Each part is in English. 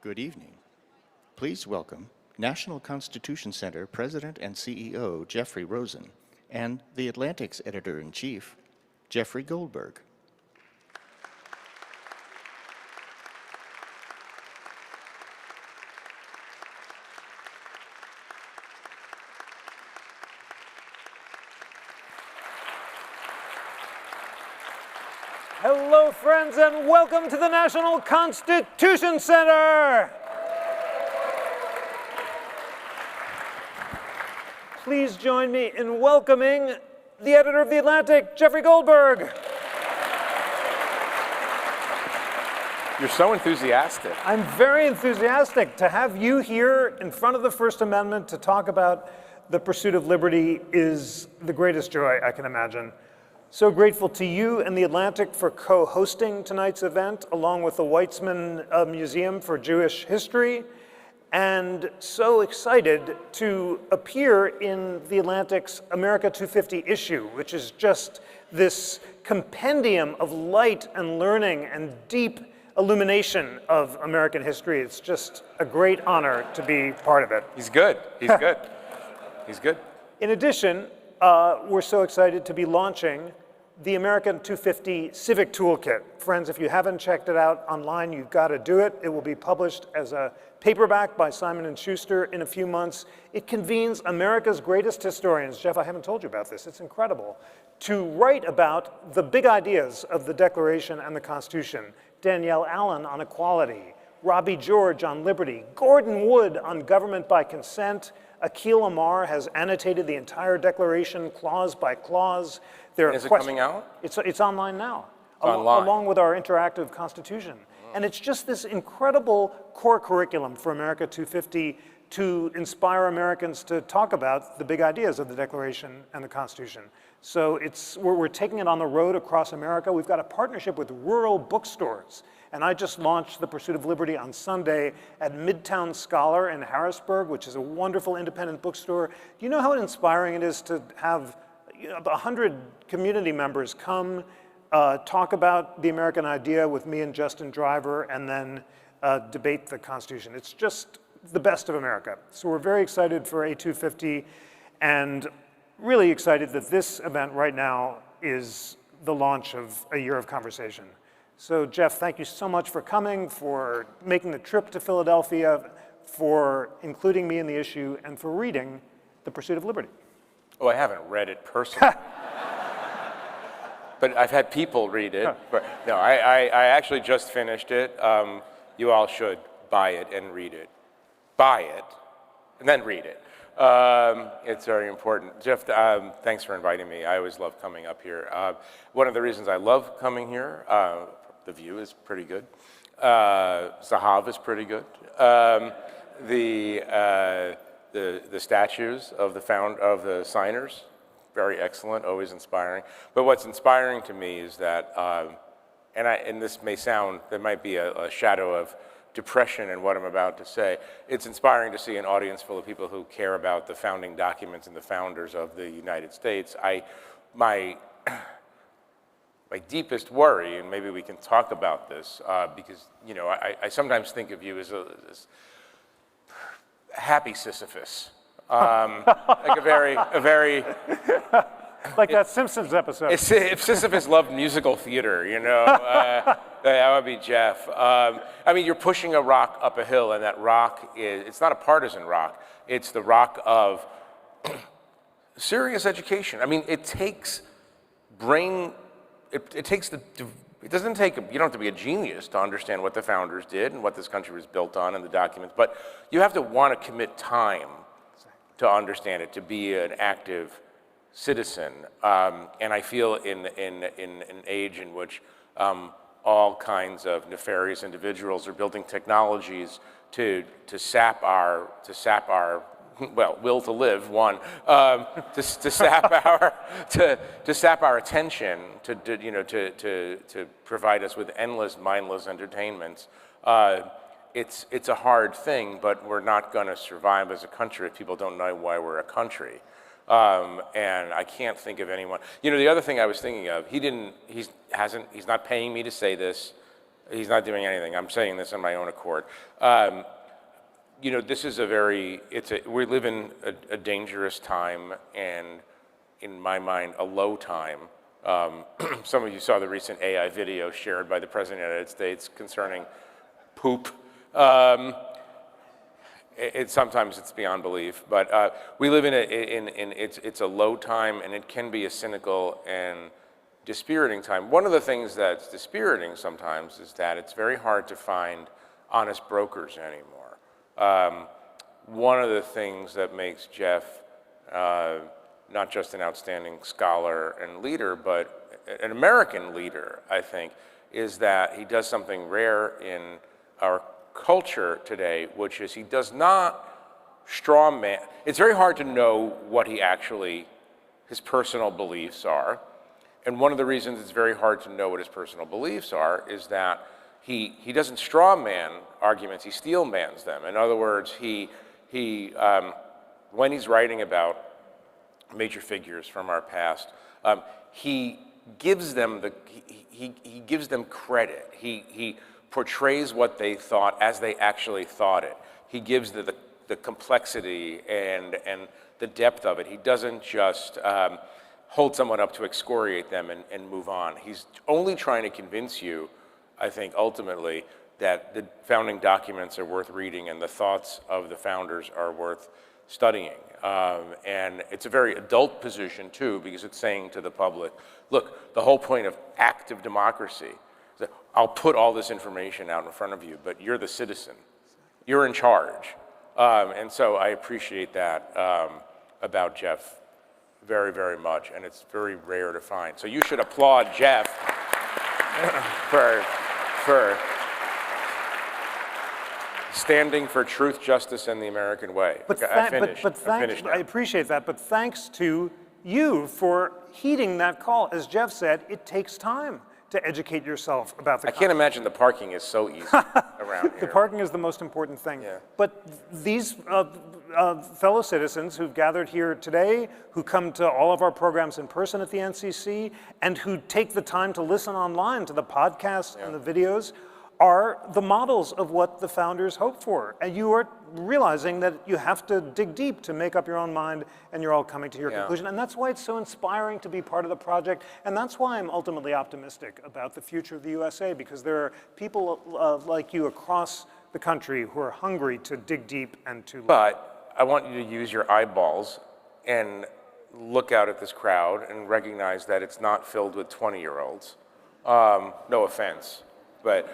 Good evening. Please welcome National Constitution Center President and CEO Jeffrey Rosen and The Atlantic's Editor-in-Chief, Jeffrey Goldberg. Hello, friends, and welcome to the National Constitution Center. Please join me in welcoming the editor of The Atlantic, Jeffrey Goldberg. You're so enthusiastic. I'm very enthusiastic to have you here in front of the First Amendment to talk about the pursuit of liberty is the greatest joy I can imagine. So grateful to you and The Atlantic for co-hosting tonight's event, along with the Weitzman Museum for Jewish History, and so excited to appear in The Atlantic's America 250 issue, which is just this compendium of light and learning and deep illumination of American history. It's just a great honor to be part of it. He's good. He's good. He's good. In addition, we're so excited to be launching the American 250 Civic Toolkit. Friends, if you haven't checked it out online, you've got to do it. It will be published as a paperback by Simon & Schuster in a few months. It convenes America's greatest historians. Jeff, I haven't told you about this. It's incredible. To write about the big ideas of the Declaration and the Constitution. Danielle Allen on equality, Robbie George on liberty, Gordon Wood on government by consent, Akhil Amar has annotated the entire Declaration clause by clause. Is it coming out? It's online now, online. Along with our interactive Constitution. And it's just this incredible core curriculum for America 250 to inspire Americans to talk about the big ideas of the Declaration and the Constitution. So we're taking it on the road across America. We've got a partnership with rural bookstores. And I just launched The Pursuit of Liberty on Sunday at Midtown Scholar in Harrisburg, which is a wonderful independent bookstore. Do you know how inspiring it is to have 100 community members come talk about the American idea with me and Justin Driver, and then debate the Constitution? It's just the best of America. So we're very excited for A250 and really excited that this event right now is the launch of a year of conversation. So Jeff, thank you so much for coming, for making the trip to Philadelphia, for including me in the issue, and for reading The Pursuit of Liberty. Oh, I haven't read it personally. But I've had people read it. But no, I actually just finished it. You all should buy it and read it. Buy it, and then read it. It's very important. Jeff, thanks for inviting me. I always love coming up here. One of the reasons I love coming here, the view is pretty good. Zahav is pretty good. The statues of the signers, very excellent, always inspiring. But what's inspiring to me is that, and this may sound, there might be a shadow of depression in what I'm about to say. It's inspiring to see an audience full of people who care about the founding documents and the founders of the United States. My deepest worry, and maybe we can talk about this, because I sometimes think of you as a happy Sisyphus, like a very like that Simpsons episode. If Sisyphus loved musical theater, that would be Jeff. I mean, you're pushing a rock up a hill, and that rock it's not a partisan rock. It's the rock of serious education. I mean, it takes brain, it takes it doesn't take, you don't have to be a genius to understand what the founders did and what this country was built on and the documents, but you have to want to commit time to understand it, to be an active citizen. And I feel in an age in which all kinds of nefarious individuals are building technologies to sap our will to live, to sap our attention, to provide us with endless, mindless entertainments. It's a hard thing, but we're not going to survive as a country if people don't know why we're a country. And I can't think of anyone. The other thing I was thinking of, he's not paying me to say this. He's not doing anything. I'm saying this on my own accord. This is we live in a dangerous time, and in my mind, a low time. Some of you saw the recent AI video shared by the President of the United States concerning poop. Sometimes it's beyond belief, but we live in it's a low time, and it can be a cynical and dispiriting time. One of the things that's dispiriting sometimes is that it's very hard to find honest brokers anymore. One of the things that makes Jeff not just an outstanding scholar and leader, but an American leader, I think, is that he does something rare in our culture today, which is he does not straw man. It's very hard to know what his personal beliefs are. And one of the reasons it's very hard to know what his personal beliefs are is that he doesn't straw man arguments, he steel mans them. In other words, when he's writing about major figures from our past, he gives them he gives them credit. He portrays what they thought as they actually thought it. He gives the complexity and the depth of it. He doesn't just hold someone up to excoriate them and move on. He's only trying to convince you, I think, ultimately, that the founding documents are worth reading and the thoughts of the founders are worth studying. And it's a very adult position, too, because it's saying to the public, look, the whole point of active democracy is that I'll put all this information out in front of you, but you're the citizen. You're in charge. And so I appreciate that about Jeff very, very much, and it's very rare to find. So you should applaud Jeff for standing for truth, justice, and the American way. I appreciate that, but thanks to you for heeding that call. As Jeff said, it takes time to educate yourself about the I can't imagine the parking is so easy around here. The parking is the most important thing. Yeah. But these fellow citizens who've gathered here today, who come to all of our programs in person at the NCC, and who take the time to listen online to the podcasts and the videos, are the models of what the founders hoped for. And you are realizing that you have to dig deep to make up your own mind, and you're all coming to your conclusion. And that's why it's so inspiring to be part of the project. And that's why I'm ultimately optimistic about the future of the USA, because there are people like you across the country who are hungry to dig deep and to learn. But I want you to use your eyeballs and look out at this crowd and recognize that it's not filled with 20-year-olds. No offense. But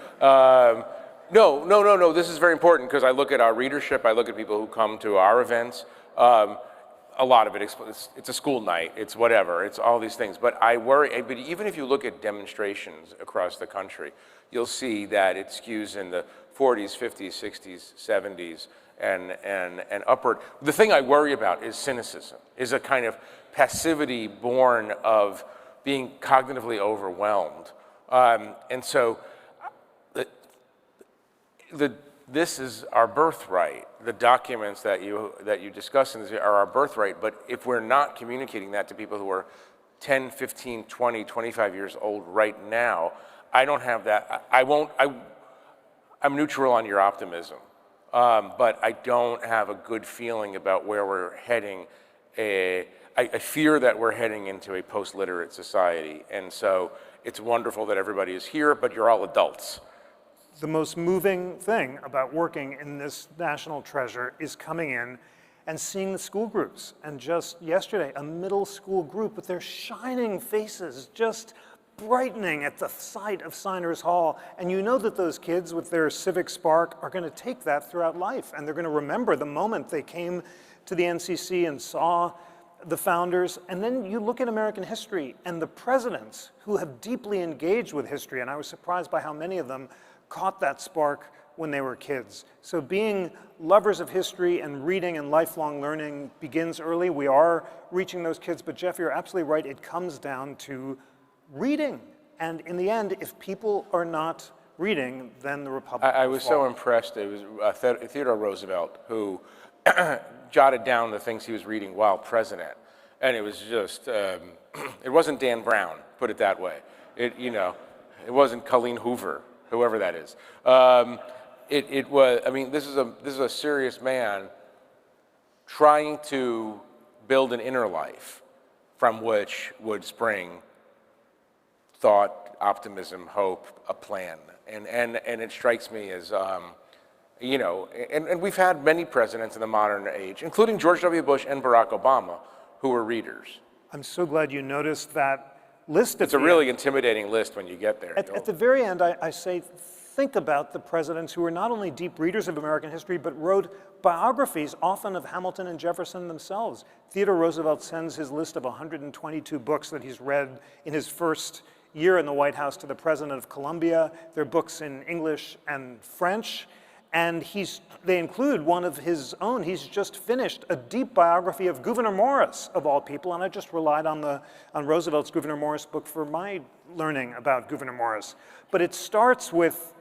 no, this is very important, because I look at our readership, I look at people who come to our events. A lot of it's a school night, it's whatever, it's all these things. But I worry, but even if you look at demonstrations across the country, you'll see that it skews in the 40s, 50s, 60s, 70s, and upward. The thing I worry about is cynicism, is a kind of passivity born of being cognitively overwhelmed. And so, this is our birthright. The documents that you discuss in this are our birthright, but if we're not communicating that to people who are 10, 15, 20, 25 years old right now, I don't have that. I'm neutral on your optimism, but I don't have a good feeling about where we're heading. I fear that we're heading into a post-literate society, and so it's wonderful that everybody is here, but you're all adults. The most moving thing about working in this national treasure is coming in and seeing the school groups. And just yesterday, a middle school group with their shining faces just brightening at the sight of Signers Hall. And you know that those kids with their civic spark are going to take that throughout life. And they're going to remember the moment they came to the NCC and saw the founders. And then you look at American history and the presidents who have deeply engaged with history. And I was surprised by how many of them caught that spark when they were kids. So being lovers of history and reading and lifelong learning begins early. We are reaching those kids, but Jeff, you're absolutely right. It comes down to reading. And in the end, if people are not reading, then the Republic I was so impressed. It was Theodore Roosevelt who jotted down the things he was reading while president. And it was just, it wasn't Dan Brown, put it that way. It wasn't Colleen Hoover whoever that is. It was, I mean, this is a serious man trying to build an inner life from which would spring thought, optimism, hope, a plan. And it strikes me as, you know, and we've had many presidents in the modern age, including George W. Bush and Barack Obama, who were readers. I'm so glad you noticed that list. It's a really intimidating list when you get there. At the very end, I say, think about the presidents who were not only deep readers of American history, but wrote biographies, often of Hamilton and Jefferson themselves. Theodore Roosevelt sends his list of 122 books that he's read in his first year in the White House to the President of Columbia. They're books in English and French. And they include one of his own. He's just finished a deep biography of Gouverneur Morris, of all people, and I just relied on Roosevelt's Gouverneur Morris book for my learning about Gouverneur Morris. But it starts with,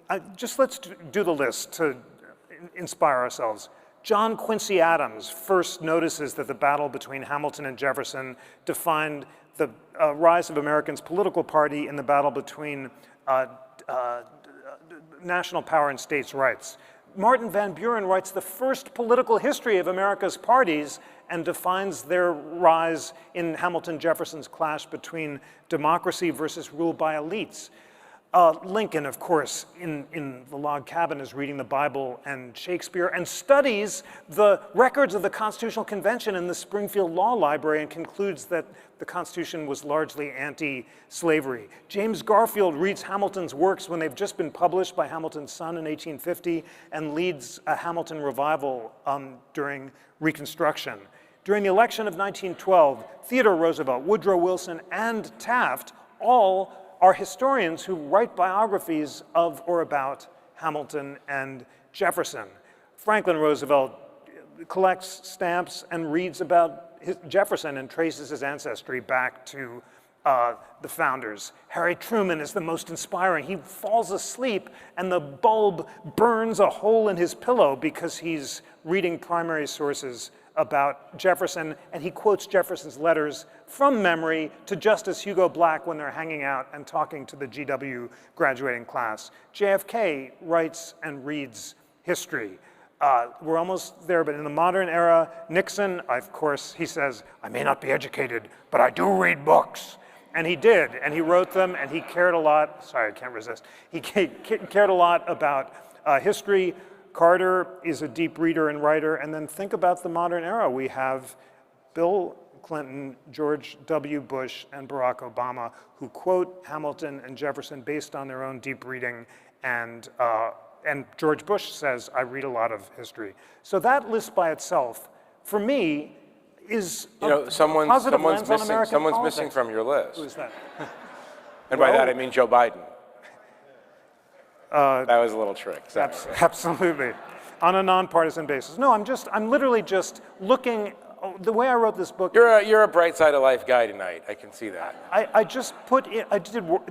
let's do the list to inspire ourselves. John Quincy Adams first notices that the battle between Hamilton and Jefferson defined the rise of Americans' political party in the battle between national power and states' rights. Martin Van Buren writes the first political history of America's parties and defines their rise in Hamilton-Jefferson's clash between democracy versus rule by elites. Lincoln, of course, in the log cabin is reading the Bible and Shakespeare and studies the records of the Constitutional Convention in the Springfield Law Library and concludes that the Constitution was largely anti-slavery. James Garfield reads Hamilton's works when they've just been published by Hamilton's son in 1850 and leads a Hamilton revival during Reconstruction. During the election of 1912, Theodore Roosevelt, Woodrow Wilson, and Taft all are historians who write biographies of or about Hamilton and Jefferson. Franklin Roosevelt collects stamps and reads about Jefferson and traces his ancestry back to the founders. Harry Truman is the most inspiring. He falls asleep and the bulb burns a hole in his pillow because he's reading primary sources about Jefferson, and he quotes Jefferson's letters from memory to Justice Hugo Black when they're hanging out and talking to the GW graduating class. JFK writes and reads history. We're almost there, but in the modern era, Nixon, of course, he says, I may not be educated, but I do read books. And he did, and he wrote them, and he cared a lot. Sorry, I can't resist. He cared a lot about history. Carter is a deep reader and writer, and then think about the modern era. We have Bill Clinton, George W. Bush, and Barack Obama, who quote Hamilton and Jefferson based on their own deep reading, and George Bush says, I read a lot of history. So that list by itself, for me, is someone's missing from your list. Who is that? And by that I mean Joe Biden. That was a little trick. Absolutely, on a nonpartisan basis. No, I'm literally just looking. The way I wrote this book. You're a bright side of life guy tonight. I can see that. I just put in.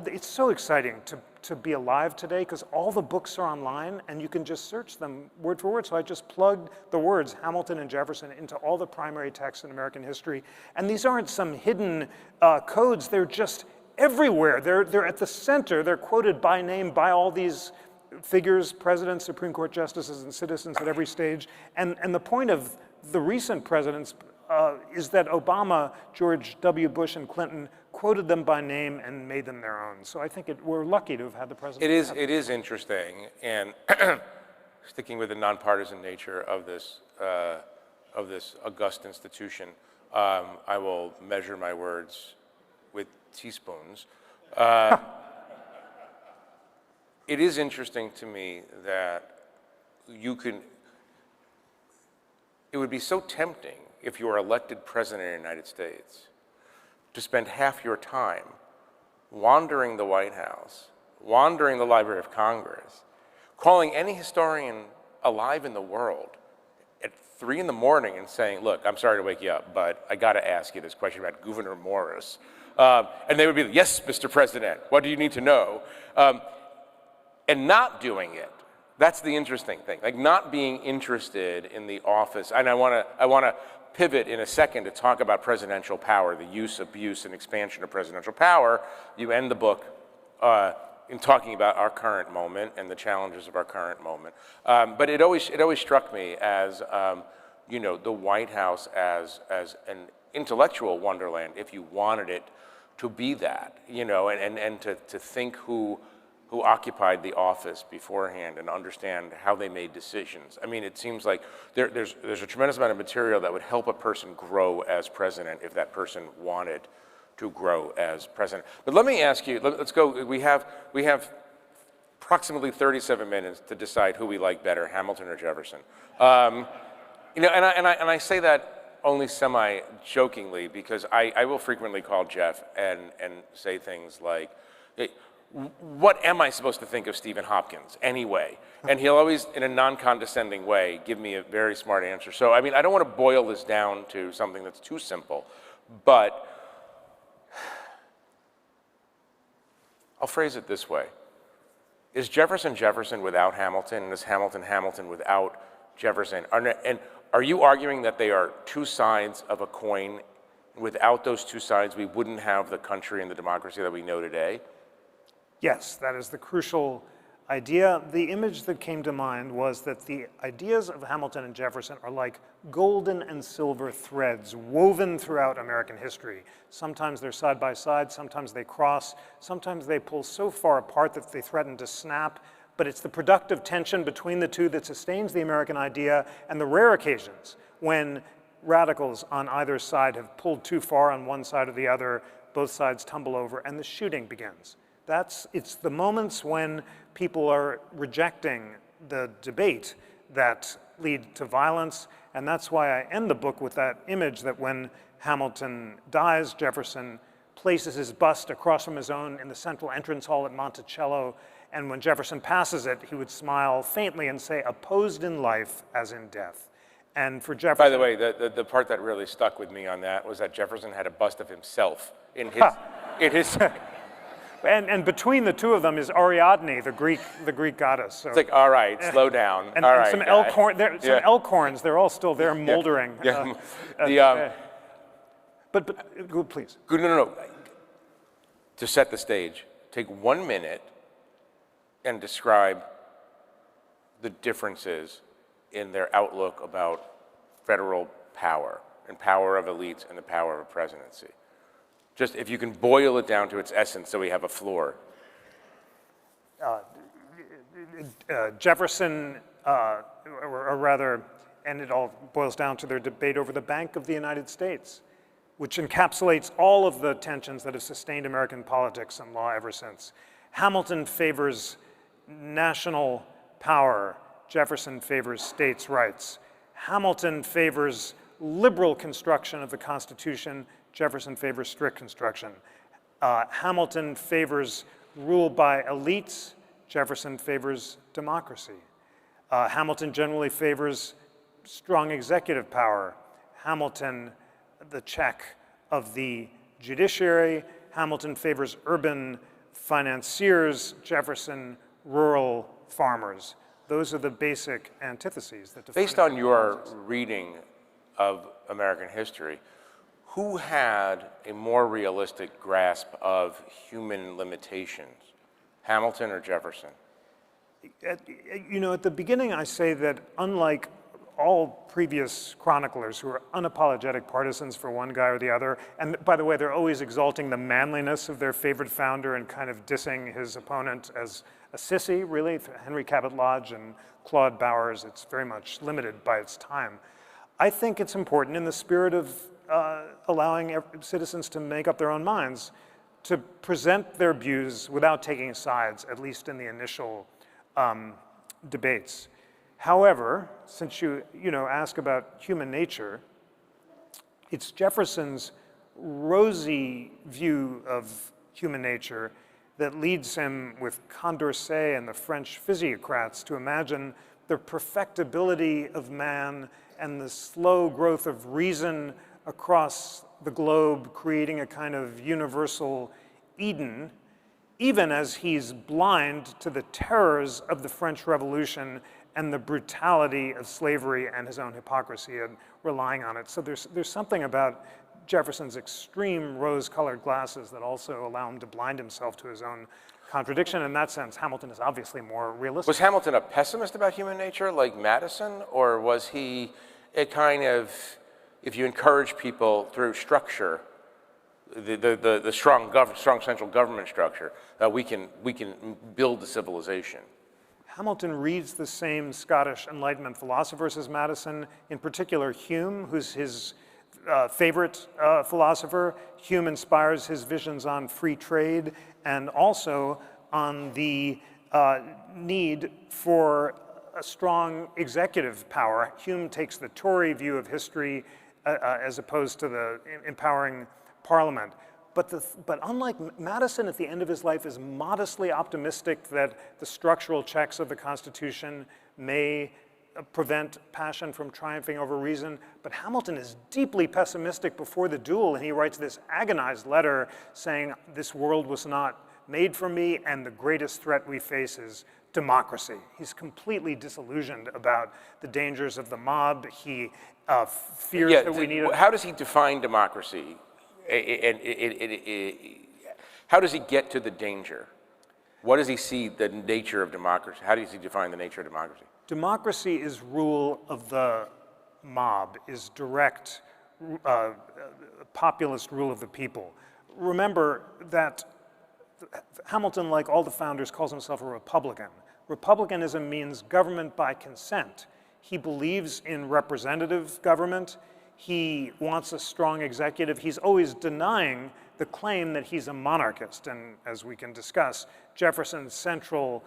It's so exciting to be alive today because all the books are online and you can just search them word for word. So I just plugged the words Hamilton and Jefferson into all the primary texts in American history, and these aren't some hidden codes. They're just everywhere. They're at the center. They're quoted by name by all these figures, presidents, Supreme Court justices, and citizens at every stage. And the point of the recent presidents is that Obama, George W. Bush, and Clinton quoted them by name and made them their own. So I think we're lucky to have had the president. It is interesting, and sticking with the nonpartisan nature of this august institution, I will measure my words with teaspoons. It is interesting to me that it would be so tempting if you were elected president of the United States to spend half your time wandering the White House, wandering the Library of Congress, calling any historian alive in the world at 3 in the morning and saying, look, I'm sorry to wake you up, but I got to ask you this question about Gouverneur Morris. And they would be like, yes, Mr. President, what do you need to know? And not doing it. That's the interesting thing, like not being interested in the office. And I want to pivot in a second to talk about presidential power, the use, abuse, and expansion of presidential power. You end the book in talking about our current moment and the challenges of our current moment. But it always struck me as, you know, the White House as an intellectual wonderland, if you wanted it to be that, you know, and to think who occupied the office beforehand and understand how they made decisions. I mean, it seems like there's a tremendous amount of material that would help a person grow as president if that person wanted to grow as president. But let me ask you, let's go, we have approximately 37 minutes to decide who we like better, Hamilton or Jefferson. You know, and I say that only semi-jokingly because I will frequently call Jeff and say things like, hey, what am I supposed to think of Stephen Hopkins anyway? And he'll always, in a non-condescending way, give me a very smart answer. So, I mean, I don't want to boil this down to something that's too simple, but I'll phrase it this way. Is Jefferson Jefferson without Hamilton, and is Hamilton Hamilton without Jefferson? And are you arguing that they are two sides of a coin? Without those two sides, we wouldn't have the country and the democracy that we know today? Yes, that is the crucial idea. The image that came to mind was that the ideas of Hamilton and Jefferson are like golden and silver threads woven throughout American history. Sometimes they're side by side, sometimes they cross, sometimes they pull so far apart that they threaten to snap, but it's the productive tension between the two that sustains the American idea, and the rare occasions when radicals on either side have pulled too far on one side or the other, both sides tumble over, and the shooting begins. It's the moments when people are rejecting the debate that lead to violence, and that's why I end the book with that image that when Hamilton dies, Jefferson places his bust across from his own in the central entrance hall at Monticello, and when Jefferson passes it, he would smile faintly and say, opposed in life as in death. And for Jefferson— By the way, the part that really stuck with me on that was that Jefferson had a bust of himself in his And between the two of them is Ariadne, the Greek goddess. So. It's like, all right, slow down. And, all and right, some elk horns, they're all still there moldering. But please. No. To set the stage, take 1 minute and describe the differences in their outlook about federal power and power of elites and the power of a presidency. Just if you can boil it down to its essence so we have a floor. Jefferson, or rather, and it all boils down to their debate over the Bank of the United States, which encapsulates all of the tensions that have sustained American politics and law ever since. Hamilton favors national power. Jefferson favors states' rights. Hamilton favors liberal construction of the Constitution. Jefferson favors strict construction. Hamilton favors rule by elites. Jefferson favors democracy. Hamilton generally favors strong executive power. Hamilton, the check of the judiciary. Hamilton favors urban financiers. Jefferson, rural farmers. Those are the basic antitheses that define— Based on your reading of American history, who had a more realistic grasp of human limitations, Hamilton or Jefferson? You know, at the beginning I say that unlike all previous chroniclers who are unapologetic partisans for one guy or the other, and by the way, they're always exalting the manliness of their favorite founder and kind of dissing his opponent as a sissy, really, Henry Cabot Lodge and Claude Bowers. It's very much limited by its time. I think it's important in the spirit of allowing citizens to make up their own minds to present their views without taking sides, at least in the initial debates. However, since you ask about human nature, it's Jefferson's rosy view of human nature that leads him with Condorcet and the French physiocrats to imagine the perfectibility of man and the slow growth of reason across the globe, creating a kind of universal Eden, even as he's blind to the terrors of the French Revolution and the brutality of slavery and his own hypocrisy and relying on it. So there's something about Jefferson's extreme rose-colored glasses that also allow him to blind himself to his own contradiction. In that sense, Hamilton is obviously more realistic. Was Hamilton a pessimist about human nature like Madison, or was he a kind of, if you encourage people through structure, the strong central government structure, we can build the civilization? Hamilton reads the same Scottish Enlightenment philosophers as Madison, in particular Hume, who's his favorite philosopher. Hume inspires his visions on free trade and also on the need for a strong executive power. Hume takes the Tory view of history as opposed to the empowering Parliament. But unlike Madison, at the end of his life, is modestly optimistic that the structural checks of the Constitution may prevent passion from triumphing over reason. But Hamilton is deeply pessimistic before the duel, and he writes this agonized letter saying, this world was not made for me, and the greatest threat we face is democracy. He's completely disillusioned about the dangers of the mob. He fears that we need How does he define democracy? How does he get to the danger? What does he see the nature of democracy? How does he define the nature of democracy? Democracy is rule of the mob, is direct populist rule of the people. Remember that Hamilton, like all the founders, calls himself a Republican. Republicanism means government by consent. He believes in representative government. He wants a strong executive. He's always denying the claim that he's a monarchist. And as we can discuss, Jefferson's central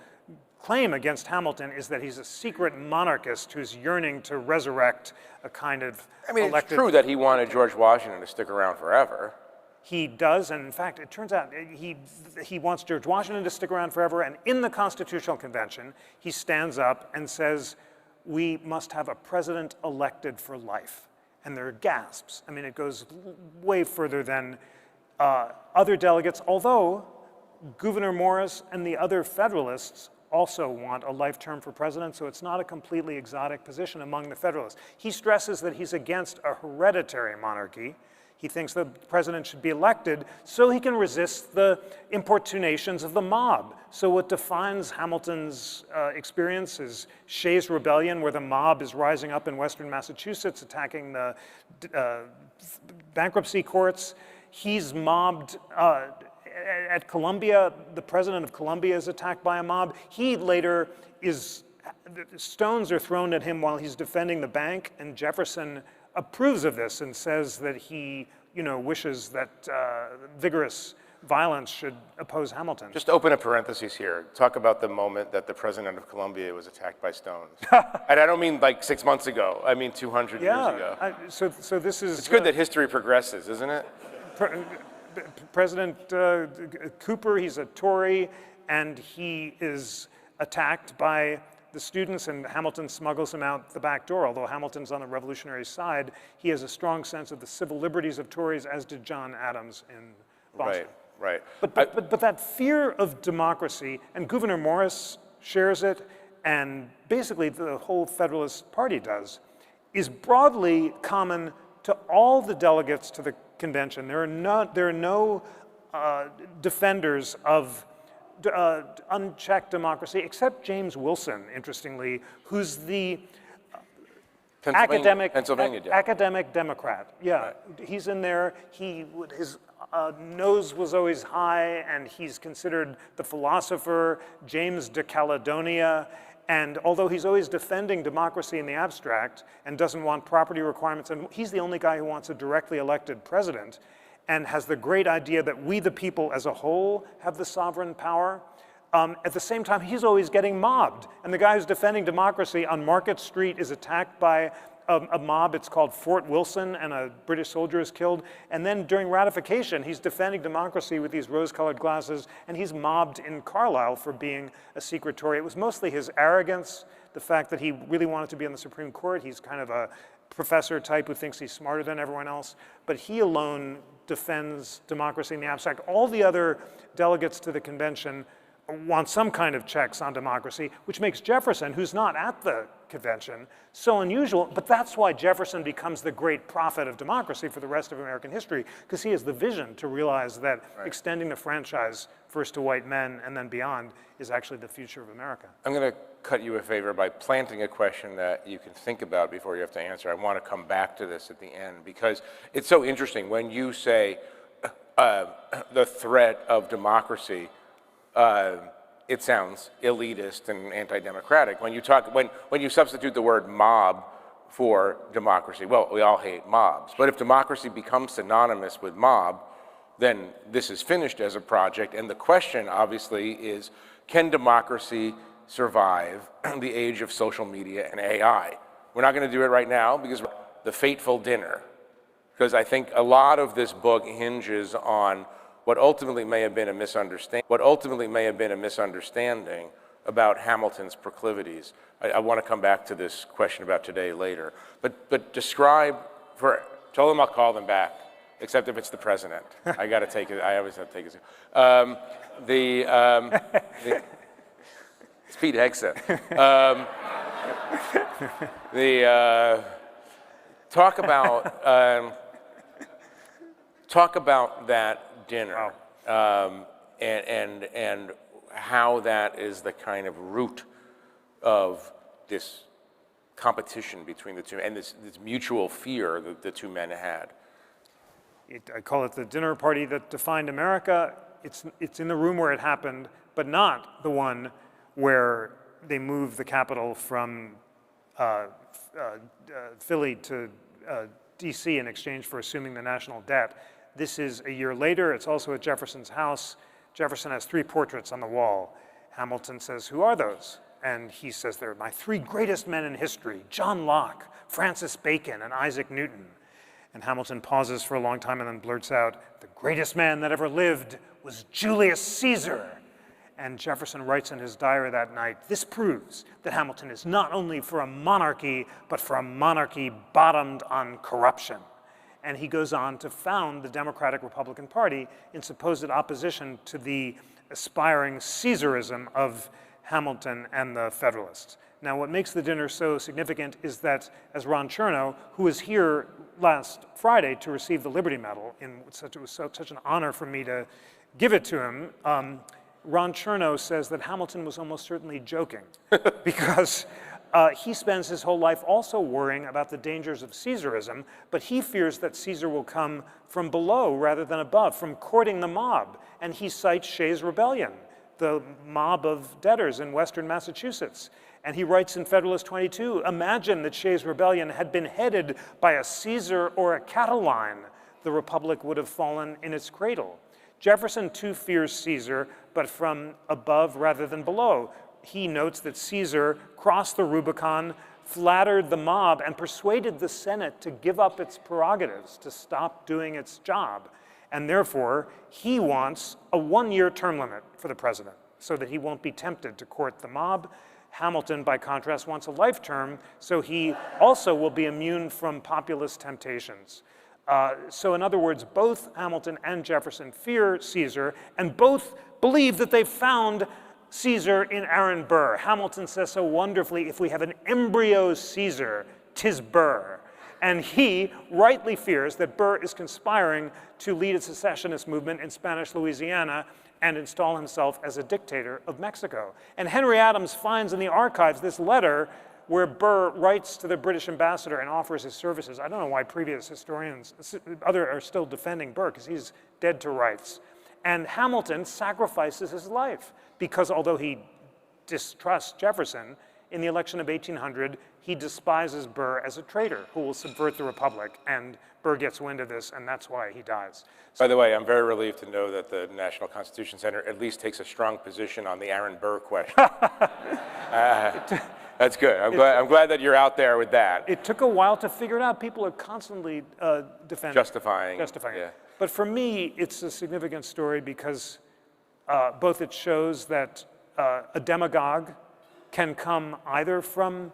claim against Hamilton is that he's a secret monarchist who's yearning to resurrect a kind of elected... It's true that he wanted George Washington to stick around forever. He does, and in fact, it turns out he wants George Washington to stick around forever, and in the Constitutional Convention, he stands up and says, we must have a president elected for life. And there are gasps. I mean, it goes way further than other delegates, although Gouverneur Morris and the other Federalists also want a life term for president, so it's not a completely exotic position among the Federalists. He stresses that he's against a hereditary monarchy. He thinks the president should be elected so he can resist the importunations of the mob. So what defines Hamilton's experience is Shays' Rebellion, where the mob is rising up in western Massachusetts, attacking the bankruptcy courts. He's mobbed at Columbia. The president of Columbia is attacked by a mob. He later stones are thrown at him while he's defending the bank, and Jefferson approves of this and says that he, wishes that vigorous violence should oppose Hamilton. Just open a parenthesis here. Talk about the moment that the president of Columbia was attacked by stones. And I don't mean like 6 months ago. I mean 200 years ago. So this is... It's good that history progresses, isn't it? President Cooper, he's a Tory, and he is attacked by the students, and Hamilton smuggles him out the back door. Although Hamilton's on the revolutionary side, he has a strong sense of the civil liberties of Tories, as did John Adams in Boston. Right. But that fear of democracy, and Gouverneur Morris shares it, and basically the whole Federalist Party does, is broadly common to all the delegates to the convention. There are no defenders of unchecked democracy, except James Wilson, interestingly, who's the academic Democrat. Yeah, right. He's in there. His nose was always high, and he's considered the philosopher, James de Caledonia. And although he's always defending democracy in the abstract and doesn't want property requirements, and he's the only guy who wants a directly elected president, and has the great idea that we, the people as a whole, have the sovereign power. At the same time, he's always getting mobbed. And the guy who's defending democracy on Market Street is attacked by a mob. It's called Fort Wilson, and a British soldier is killed. And then during ratification, he's defending democracy with these rose-colored glasses, and he's mobbed in Carlisle for being a secret Tory. It was mostly his arrogance, the fact that he really wanted to be on the Supreme Court. He's kind of a professor type who thinks he's smarter than everyone else, but he alone defends democracy in the abstract. All the other delegates to the convention want some kind of checks on democracy, which makes Jefferson, who's not at the convention, so unusual. But that's why Jefferson becomes the great prophet of democracy for the rest of American history, because he has the vision to realize that extending the franchise first to white men and then beyond is actually the future of America. I'm going to cut you a favor by planting a question that you can think about before you have to answer. I want to come back to this at the end, because it's so interesting when you say the threat of democracy. It sounds elitist and anti-democratic. When you substitute the word mob for democracy, well, we all hate mobs. But if democracy becomes synonymous with mob, then this is finished as a project. And the question, obviously, is can democracy survive the age of social media and AI? We're not going to do it right now because the fateful dinner. Because I think a lot of this book hinges on what ultimately may have been a misunderstanding about Hamilton's proclivities. I want to come back to this question about today later. But describe, tell them I'll call them back, except if it's the president. I got to take it, I always have to take it. It's Pete Hegson. Talk about that dinner, and how that is the kind of root of this competition between the two, and this mutual fear that the two men had. I call it the dinner party that defined America. It's in the room where it happened, but not the one where they moved the capital from Philly to DC in exchange for assuming the national debt. This is a year later. It's also at Jefferson's house. Jefferson has 3 portraits on the wall. Hamilton says, "Who are those?" And he says, "They're my 3 greatest men in history, John Locke, Francis Bacon, and Isaac Newton." And Hamilton pauses for a long time and then blurts out, "The greatest man that ever lived was Julius Caesar." And Jefferson writes in his diary that night, "This proves that Hamilton is not only for a monarchy, but for a monarchy bottomed on corruption." And he goes on to found the Democratic Republican Party in supposed opposition to the aspiring Caesarism of Hamilton and the Federalists. Now, what makes the dinner so significant is that, as Ron Chernow, who was here last Friday to receive the Liberty Medal, it was such an honor for me to give it to him, Ron Chernow says that Hamilton was almost certainly joking because he spends his whole life also worrying about the dangers of Caesarism, but he fears that Caesar will come from below rather than above, from courting the mob. And he cites Shays' Rebellion, the mob of debtors in western Massachusetts. And he writes in Federalist 22, "Imagine that Shays' Rebellion had been headed by a Caesar or a Catiline. The Republic would have fallen in its cradle." Jefferson too fears Caesar, but from above rather than below. He notes that Caesar crossed the Rubicon, flattered the mob, and persuaded the Senate to give up its prerogatives, to stop doing its job. And therefore, he wants a 1-year term limit for the president so that he won't be tempted to court the mob. Hamilton, by contrast, wants a life term, so he also will be immune from populist temptations. So in other words, both Hamilton and Jefferson fear Caesar, and both believe that they've found Caesar in Aaron Burr. Hamilton says so wonderfully, "If we have an embryo Caesar, 'tis Burr." And he rightly fears that Burr is conspiring to lead a secessionist movement in Spanish Louisiana and install himself as a dictator of Mexico. And Henry Adams finds in the archives this letter where Burr writes to the British ambassador and offers his services. I don't know why previous historians are still defending Burr, because he's dead to rights. And Hamilton sacrifices his life because although he distrusts Jefferson, in the election of 1800, he despises Burr as a traitor who will subvert the Republic, and Burr gets wind of this, and that's why he dies. By the way, I'm very relieved to know that the National Constitution Center at least takes a strong position on the Aaron Burr question. That's good. I'm glad that you're out there with that. It took a while to figure it out. People are constantly defending. Justifying. Yeah. But for me, it's a significant story because both it shows that a demagogue can come either from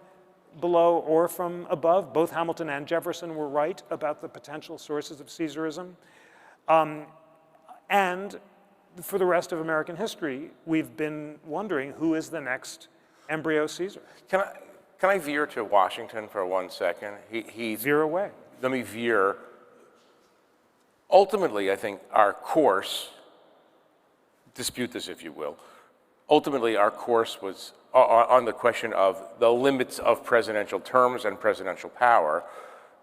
below or from above. Both Hamilton and Jefferson were right about the potential sources of Caesarism. And for the rest of American history, we've been wondering who is the next embryo Caesar. Can I veer to Washington for 1 second? Veer away. Let me veer. Ultimately, I think our course, dispute this if you will, ultimately our course was on the question of the limits of presidential terms and presidential power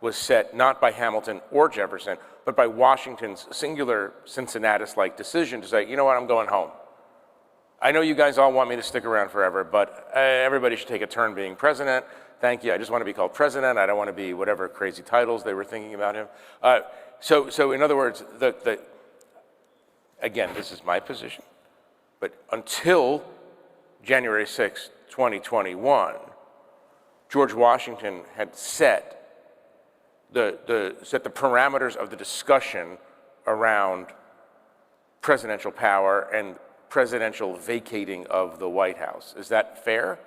was set not by Hamilton or Jefferson, but by Washington's singular Cincinnatus-like decision to say, you know what, I'm going home. I know you guys all want me to stick around forever, but everybody should take a turn being president. Thank you, I just want to be called president. I don't want to be whatever crazy titles they were thinking about him. So in other words, again, this is my position, but until January 6, 2021, George Washington had set the parameters of the discussion around presidential power and presidential vacating of the White House. Is that fair?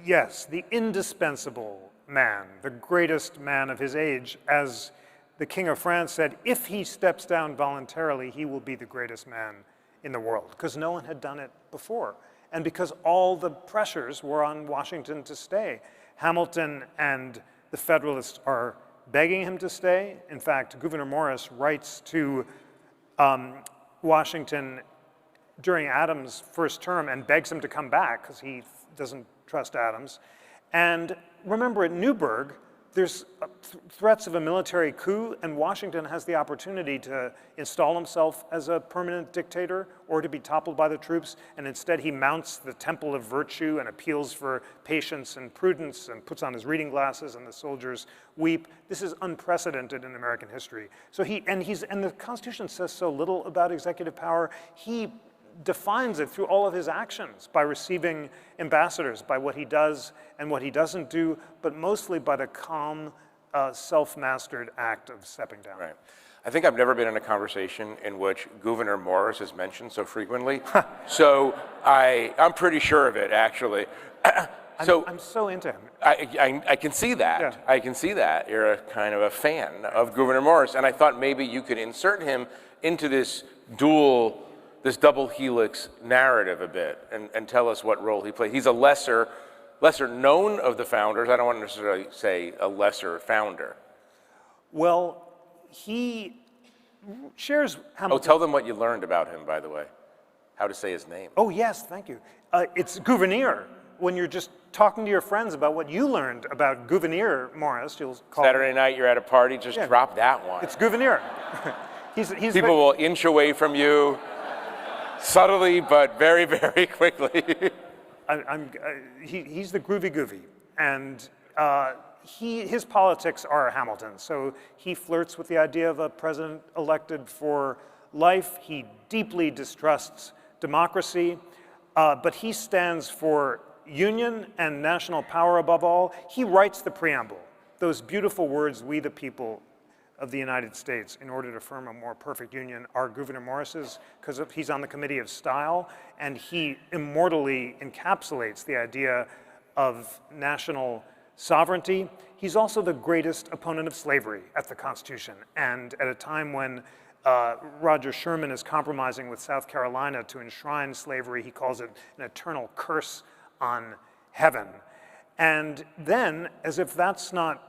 Yes, the indispensable man, the greatest man of his age, as the King of France said, if he steps down voluntarily, he will be the greatest man in the world, because no one had done it before. And because all the pressures were on Washington to stay. Hamilton and the Federalists are begging him to stay. In fact, Gouverneur Morris writes to Washington during Adams' first term and begs him to come back because he doesn't trust Adams. And remember, at Newburgh, there's threats of a military coup, and Washington has the opportunity to install himself as a permanent dictator or to be toppled by the troops, and instead he mounts the temple of virtue and appeals for patience and prudence and puts on his reading glasses, and the soldiers weep. This is unprecedented in American history. So and the Constitution says so little about executive power. He defines it through all of his actions, by receiving ambassadors, by what he does and what he doesn't do, but mostly by the calm, self-mastered act of stepping down. Right. I think I've never been in a conversation in which Gouverneur Morris is mentioned so frequently. So I'm pretty sure of it, actually. I'm so into him. I can see that. Yeah. I can see that. You're a kind of a fan of Gouverneur Morris, and I thought maybe you could insert him into this double helix narrative a bit and tell us what role he played. He's a lesser known of the founders. I don't want to necessarily say a lesser founder. Well, he shares Hamilton. Oh, tell them what you learned about him, by the way. How to say his name. Oh, yes, thank you. It's Gouverneur. When you're just talking to your friends about what you learned about Gouverneur Morris, you'll call Saturday night, you're at a party, just drop that one. It's Gouverneur. People will inch away from you. Subtly, but very, very quickly. He's the groovy goovy, and his politics are Hamilton. So he flirts with the idea of a president elected for life. He deeply distrusts democracy, but he stands for union and national power above all. He writes the preamble, those beautiful words, "We the people of the United States, in order to form a more perfect union," are Gouverneur Morris's, because he's on the Committee of Style, and he immortally encapsulates the idea of national sovereignty. He's also the greatest opponent of slavery at the Constitution, and at a time when Roger Sherman is compromising with South Carolina to enshrine slavery, he calls it an eternal curse on heaven. And then, as if that's not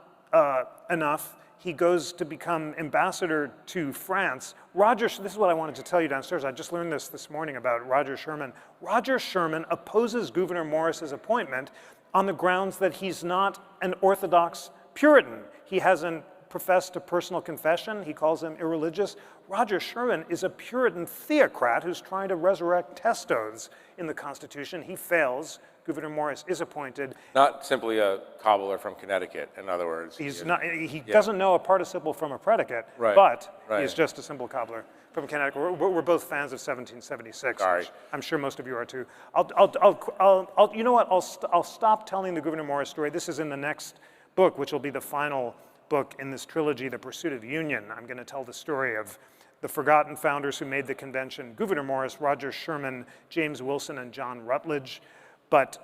enough, he goes to become ambassador to France. This is what I wanted to tell you downstairs. I just learned this morning about Roger Sherman. Roger Sherman opposes Gouverneur Morris's appointment on the grounds that he's not an Orthodox Puritan. He hasn't professed a personal confession. He calls him irreligious. Roger Sherman is a Puritan theocrat who's trying to resurrect test oaths in the Constitution. He fails. Gouverneur Morris is appointed. Not simply a cobbler from Connecticut, in other words. He doesn't know a participle from a predicate, right. but right. he's just a simple cobbler from Connecticut. We're both fans of 1776. Sorry. I'm sure most of you are too. You know what? I'll stop telling the Gouverneur Morris story. This is in the next book, which will be the final book in this trilogy, The Pursuit of Union. I'm going to tell the story of the forgotten founders who made the convention: Gouverneur Morris, Roger Sherman, James Wilson, and John Rutledge. But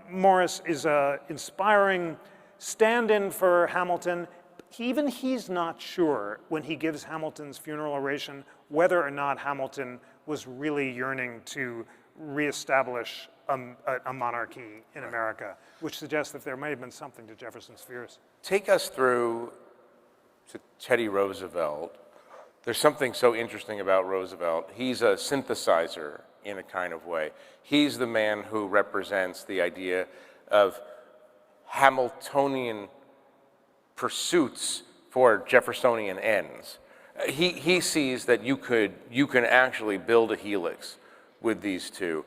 Morris is an inspiring stand-in for Hamilton, even he's not sure when he gives Hamilton's funeral oration whether or not Hamilton was really yearning to reestablish a monarchy in America, which suggests that there may have been something to Jefferson's fears. Take us through to Teddy Roosevelt. There's something so interesting about Roosevelt. He's a synthesizer in a kind of way. He's the man who represents the idea of Hamiltonian pursuits for Jeffersonian ends. He sees that you can actually build a helix with these two.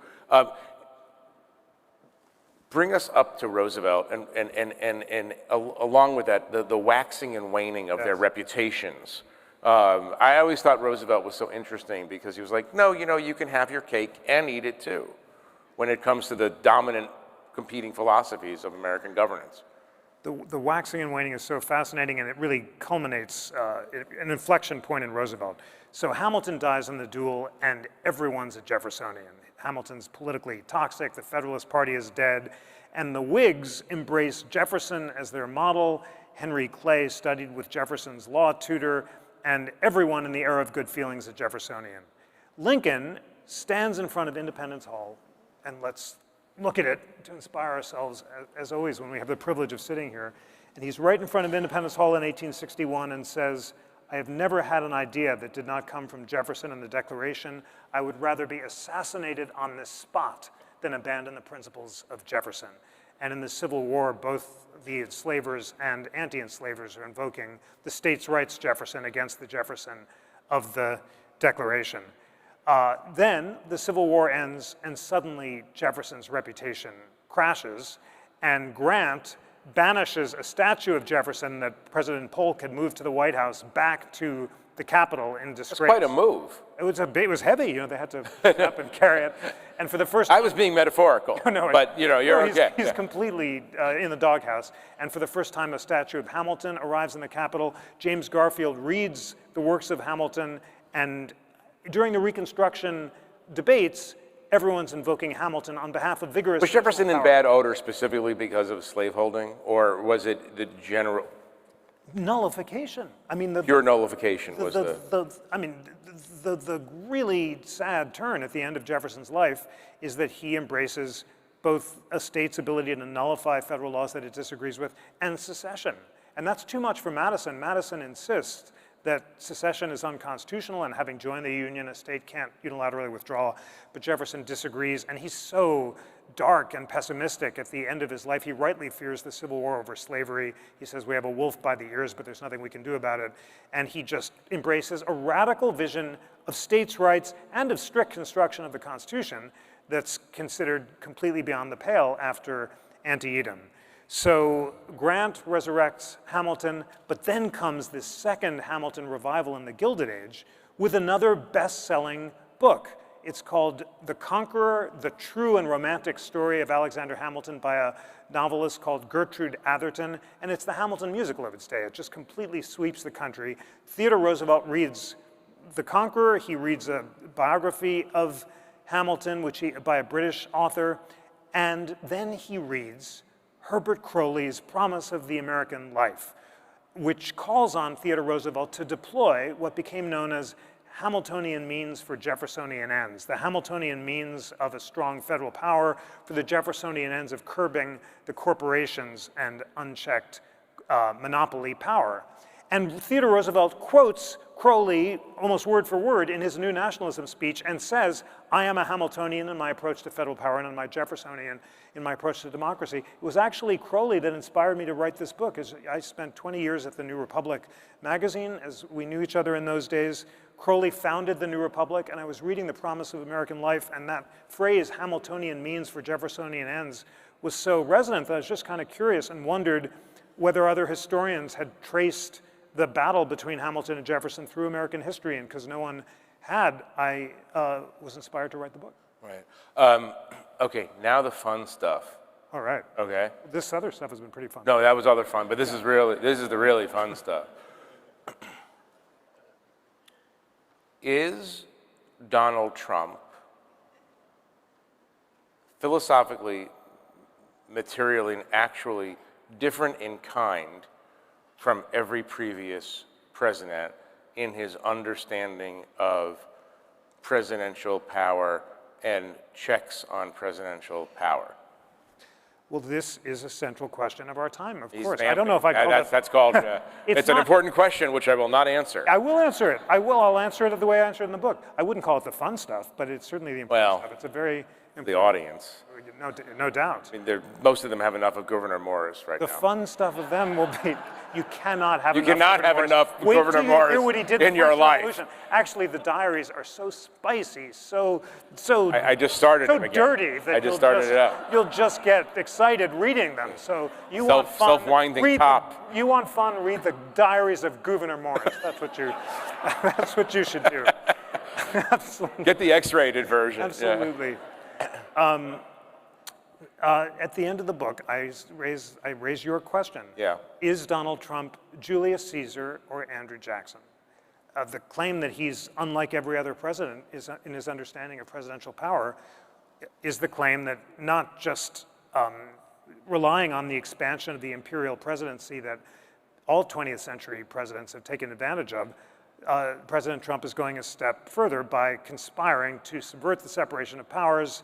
Bring us up to Roosevelt, and along with that, the waxing and waning of their reputations. I always thought Roosevelt was so interesting because he was like, no, you can have your cake and eat it too, when it comes to the dominant competing philosophies of American governance. The waxing and waning is so fascinating, and it really culminates an inflection point in Roosevelt. So Hamilton dies in the duel, and everyone's a Jeffersonian. Hamilton's politically toxic, the Federalist Party is dead, and the Whigs embrace Jefferson as their model. Henry Clay studied with Jefferson's law tutor, and everyone in the era of good feelings is Jeffersonian. Lincoln stands in front of Independence Hall, and let's look at it to inspire ourselves, as always, when we have the privilege of sitting here. And he's right in front of Independence Hall in 1861 and says, I have never had an idea that did not come from Jefferson and the Declaration. I would rather be assassinated on this spot than abandon the principles of Jefferson. And in the Civil War, both the enslavers and anti-enslavers are invoking the states' rights Jefferson against the Jefferson of the Declaration. Then the Civil War ends, and suddenly Jefferson's reputation crashes, and Grant banishes a statue of Jefferson that President Polk had moved to the White House back to the Capitol in disgrace. That's quite a move. It was heavy, they had to pick up and carry it. And for the first time, I was being metaphorical, but you're okay. He's completely in the doghouse. And for the first time, a statue of Hamilton arrives in the Capitol. James Garfield reads the works of Hamilton, and during the Reconstruction debates, everyone's invoking Hamilton on behalf of vigorous. Was Jefferson in bad odor specifically because of slaveholding, or was it the general nullification? I mean, pure nullification was the really sad turn at the end of Jefferson's life is that he embraces both a state's ability to nullify federal laws that it disagrees with and secession. And that's too much for Madison. Madison insists that secession is unconstitutional, and having joined the Union, a state can't unilaterally withdraw. But Jefferson disagrees, and he's so dark and pessimistic at the end of his life. He rightly fears the Civil War over slavery. He says, we have a wolf by the ears, but there's nothing we can do about it. And he just embraces a radical vision of states' rights and of strict construction of the Constitution that's considered completely beyond the pale after Antietam. So Grant resurrects Hamilton, but then comes this second Hamilton revival in the Gilded Age with another best-selling book. It's called The Conqueror, the True and Romantic Story of Alexander Hamilton by a novelist called Gertrude Atherton, and it's the Hamilton musical of its day. It just completely sweeps the country. Theodore Roosevelt reads The Conqueror. He reads a biography of Hamilton, by a British author, and then he reads Herbert Croly's Promise of the American Life, which calls on Theodore Roosevelt to deploy what became known as Hamiltonian means for Jeffersonian ends, the Hamiltonian means of a strong federal power for the Jeffersonian ends of curbing the corporations and unchecked monopoly power. And Theodore Roosevelt quotes Croly almost word for word in his New Nationalism speech and says, I am a Hamiltonian in my approach to federal power and I'm a Jeffersonian in my approach to democracy. It was actually Croly that inspired me to write this book. I spent 20 years at the New Republic magazine, as we knew each other in those days. Croly founded the New Republic, and I was reading The Promise of American Life, and that phrase, Hamiltonian means for Jeffersonian ends, was so resonant that I was just kind of curious and wondered whether other historians had traced the battle between Hamilton and Jefferson through American history, and because no one had, I was inspired to write the book. Right. Okay, now the fun stuff. All right. Okay. This other stuff has been pretty fun. No, that was other fun, but this is the really fun stuff. Is Donald Trump philosophically, materially, and actually different in kind from every previous president in his understanding of presidential power and checks on presidential power. Well, this is a central question of our time, of He's course. I vamping. don't know if I call it. That's called, it's an not- important question, which I will not answer. I will answer it. I'll answer it the way I answer it in the book. I wouldn't call it the fun stuff, but it's certainly the important Well, stuff. It's a very The audience. no doubt. I mean, most of them have enough of Gouverneur Morris right The now. fun stuff of them will be, you cannot have You enough. cannot have Morris. enough Wait Gouverneur till you Morris hear what he did in the your French life. Revolution. Actually, the diaries are so spicy, so I just started so them again. dirty that I just started it up. you'll just get excited reading them. So you want fun, Self-winding read top. You want fun? Read the diaries of Gouverneur Morris. That's what you. That's what you should do. Absolutely. Get the X-rated version. Yeah. Absolutely. At the end of the book, I raise your question. Yeah. Is Donald Trump Julius Caesar or Andrew Jackson? The claim that he's unlike every other president is in his understanding of presidential power is the claim that not just relying on the expansion of the imperial presidency that all 20th century presidents have taken advantage of, President Trump is going a step further by conspiring to subvert the separation of powers,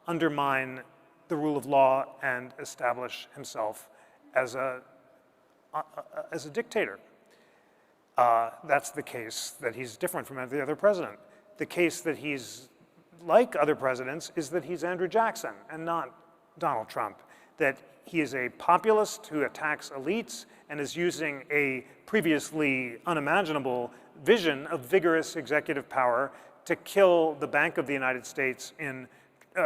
undermine the rule of law, and establish himself as a dictator. That's the case that he's different from every other president. The case that he's like other presidents is that he's Andrew Jackson and not Donald Trump. That he is a populist who attacks elites and is using a previously unimaginable vision of vigorous executive power to kill the Bank of the United States in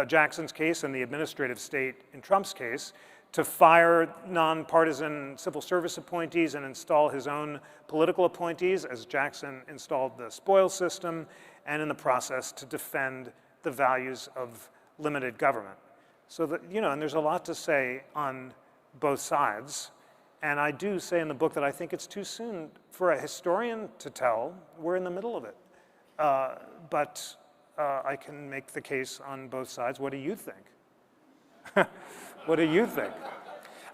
Jackson's case and the administrative state in Trump's case, to fire nonpartisan civil service appointees and install his own political appointees, as Jackson installed the spoils system, and in the process to defend the values of limited government. So that, and there's a lot to say on both sides. And I do say in the book that I think it's too soon for a historian to tell. We're in the middle of it. But I can make the case on both sides. What do you think? What do you think?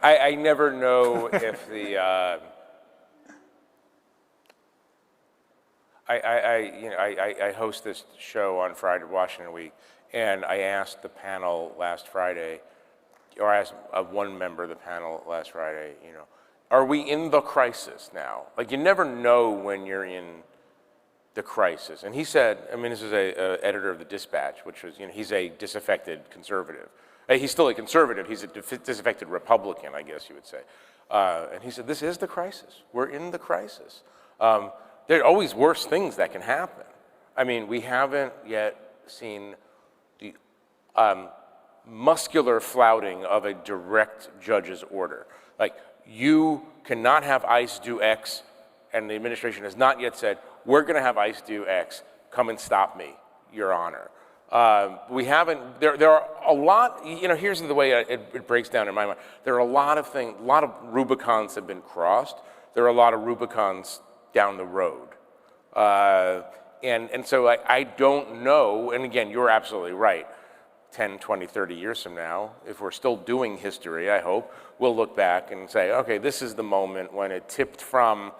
I never know if the I host this show on Friday, Washington Week, and I asked the panel last Friday, or I asked one member of the panel last Friday, are we in the crisis now? Like, you never know when you're in the crisis. And he said, this is a editor of the Dispatch, which was, he's a disaffected conservative. He's still a conservative. He's a disaffected Republican, I guess you would say. And he said, this is the crisis. We're in the crisis. There are always worse things that can happen. We haven't yet seen the muscular flouting of a direct judge's order. Like, you cannot have ICE do X, and the administration has not yet said, we're going to have ICE do X. Come and stop me, Your Honor. We haven't, there are a lot, here's the way it breaks down in my mind. There are a lot of things, a lot of Rubicons have been crossed. There are a lot of Rubicons down the road. And so I don't know, and again, you're absolutely right. 10, 20, 30 years from now, if we're still doing history, I hope, we'll look back and say, okay, this is the moment when it tipped from,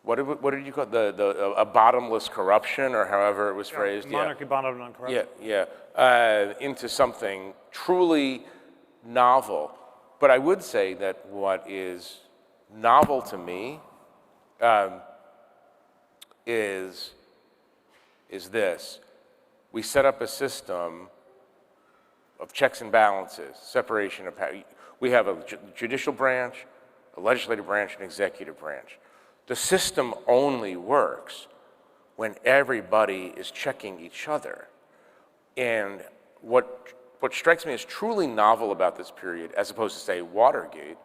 what did you call it, a bottomless corruption, or however it was phrased? Monarchy bottom on corruption. Into something truly novel. But I would say that what is novel to me is this. We set up a system of checks and balances, separation of power. We have a judicial branch, a legislative branch, and executive branch. The system only works when everybody is checking each other. And what strikes me as truly novel about this period, as opposed to, say, Watergate,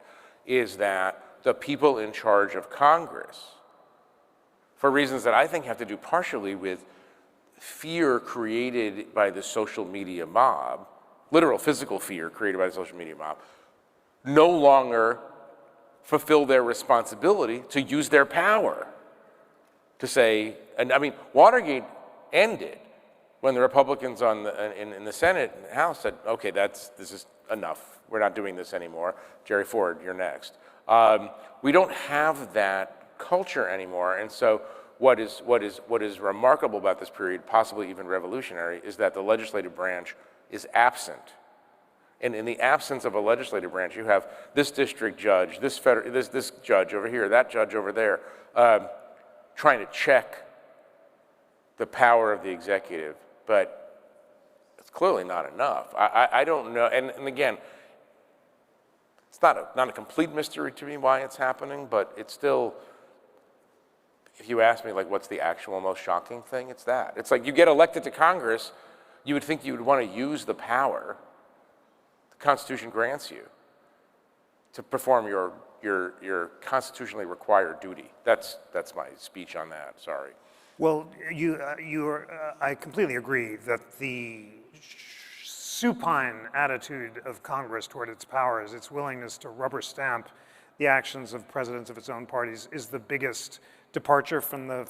is that the people in charge of Congress, for reasons that I think have to do partially with fear created by the social media mob, literal physical fear created by the social media mob, no longer fulfill their responsibility to use their power to say, Watergate ended when the Republicans in the Senate and House said, okay, this is enough. We're not doing this anymore. Jerry Ford, you're next. We don't have that culture anymore, and so what is remarkable about this period, possibly even revolutionary, is that the legislative branch is absent. And in the absence of a legislative branch, you have this district judge, this judge over here, that judge over there, trying to check the power of the executive, but it's clearly not enough. I don't know, and again, it's not a complete mystery to me why it's happening, but it's still, if you ask me, like, what's the actual most shocking thing, it's that. It's like you get elected to Congress, you would think you would want to use the power the Constitution grants you to perform your constitutionally required duty. That's my speech on that, sorry. Well, I completely agree that the supine attitude of Congress toward its powers, its willingness to rubber stamp the actions of presidents of its own parties, is the biggest departure from the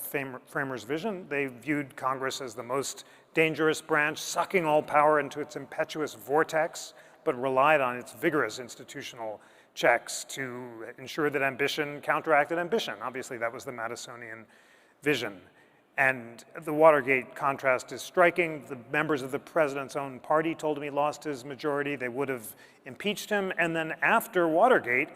framers' vision. They viewed Congress as the most dangerous branch, sucking all power into its impetuous vortex, but relied on its vigorous institutional checks to ensure that ambition counteracted ambition. Obviously, that was the Madisonian vision. And the Watergate contrast is striking. The members of the president's own party told him he lost his majority. They would have impeached him. And then after Watergate,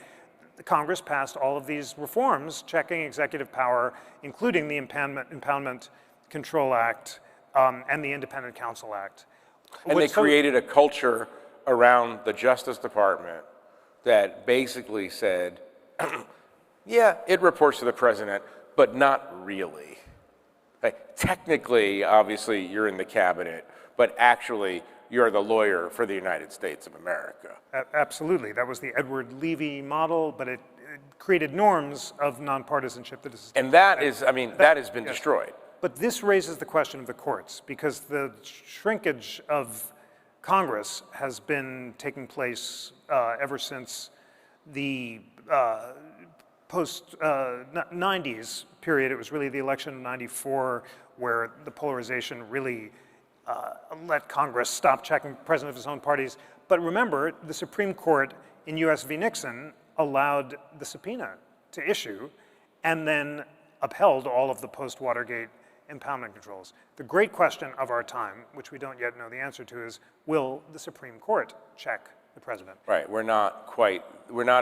the Congress passed all of these reforms, checking executive power, including the Impoundment Control Act and the Independent Counsel Act. And they created a culture around the Justice Department that basically said, yeah, it reports to the president, but not really. Like, technically, obviously, you're in the cabinet, but actually, you're the lawyer for the United States of America. Absolutely. That was the Edward Levy model, but it created norms of nonpartisanship that is. And that is, I mean, that has been destroyed. But this raises the question of the courts, because the shrinkage of Congress has been taking place ever since the post-90s period. It was really the election of '94 where the polarization really let Congress stop checking presidents of his own parties. But remember, the Supreme Court in US v. Nixon allowed the subpoena to issue and then upheld all of the post-Watergate impoundment controls. The great question of our time, which we don't yet know the answer to, is will the Supreme Court check the president? Right, we're not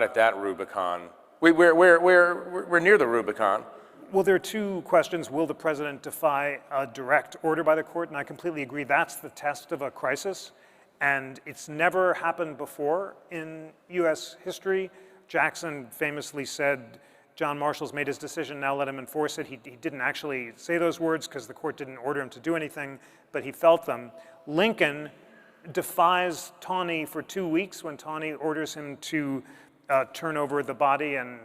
at that Rubicon. We're near the Rubicon. Well, there are two questions. Will the president defy a direct order by the court? And I completely agree. That's the test of a crisis. And it's never happened before in US history. Jackson famously said, John Marshall's made his decision, now let him enforce it. He didn't actually say those words because the court didn't order him to do anything, but he felt them. Lincoln defies Taney for 2 weeks when Taney orders him to turn over the body, and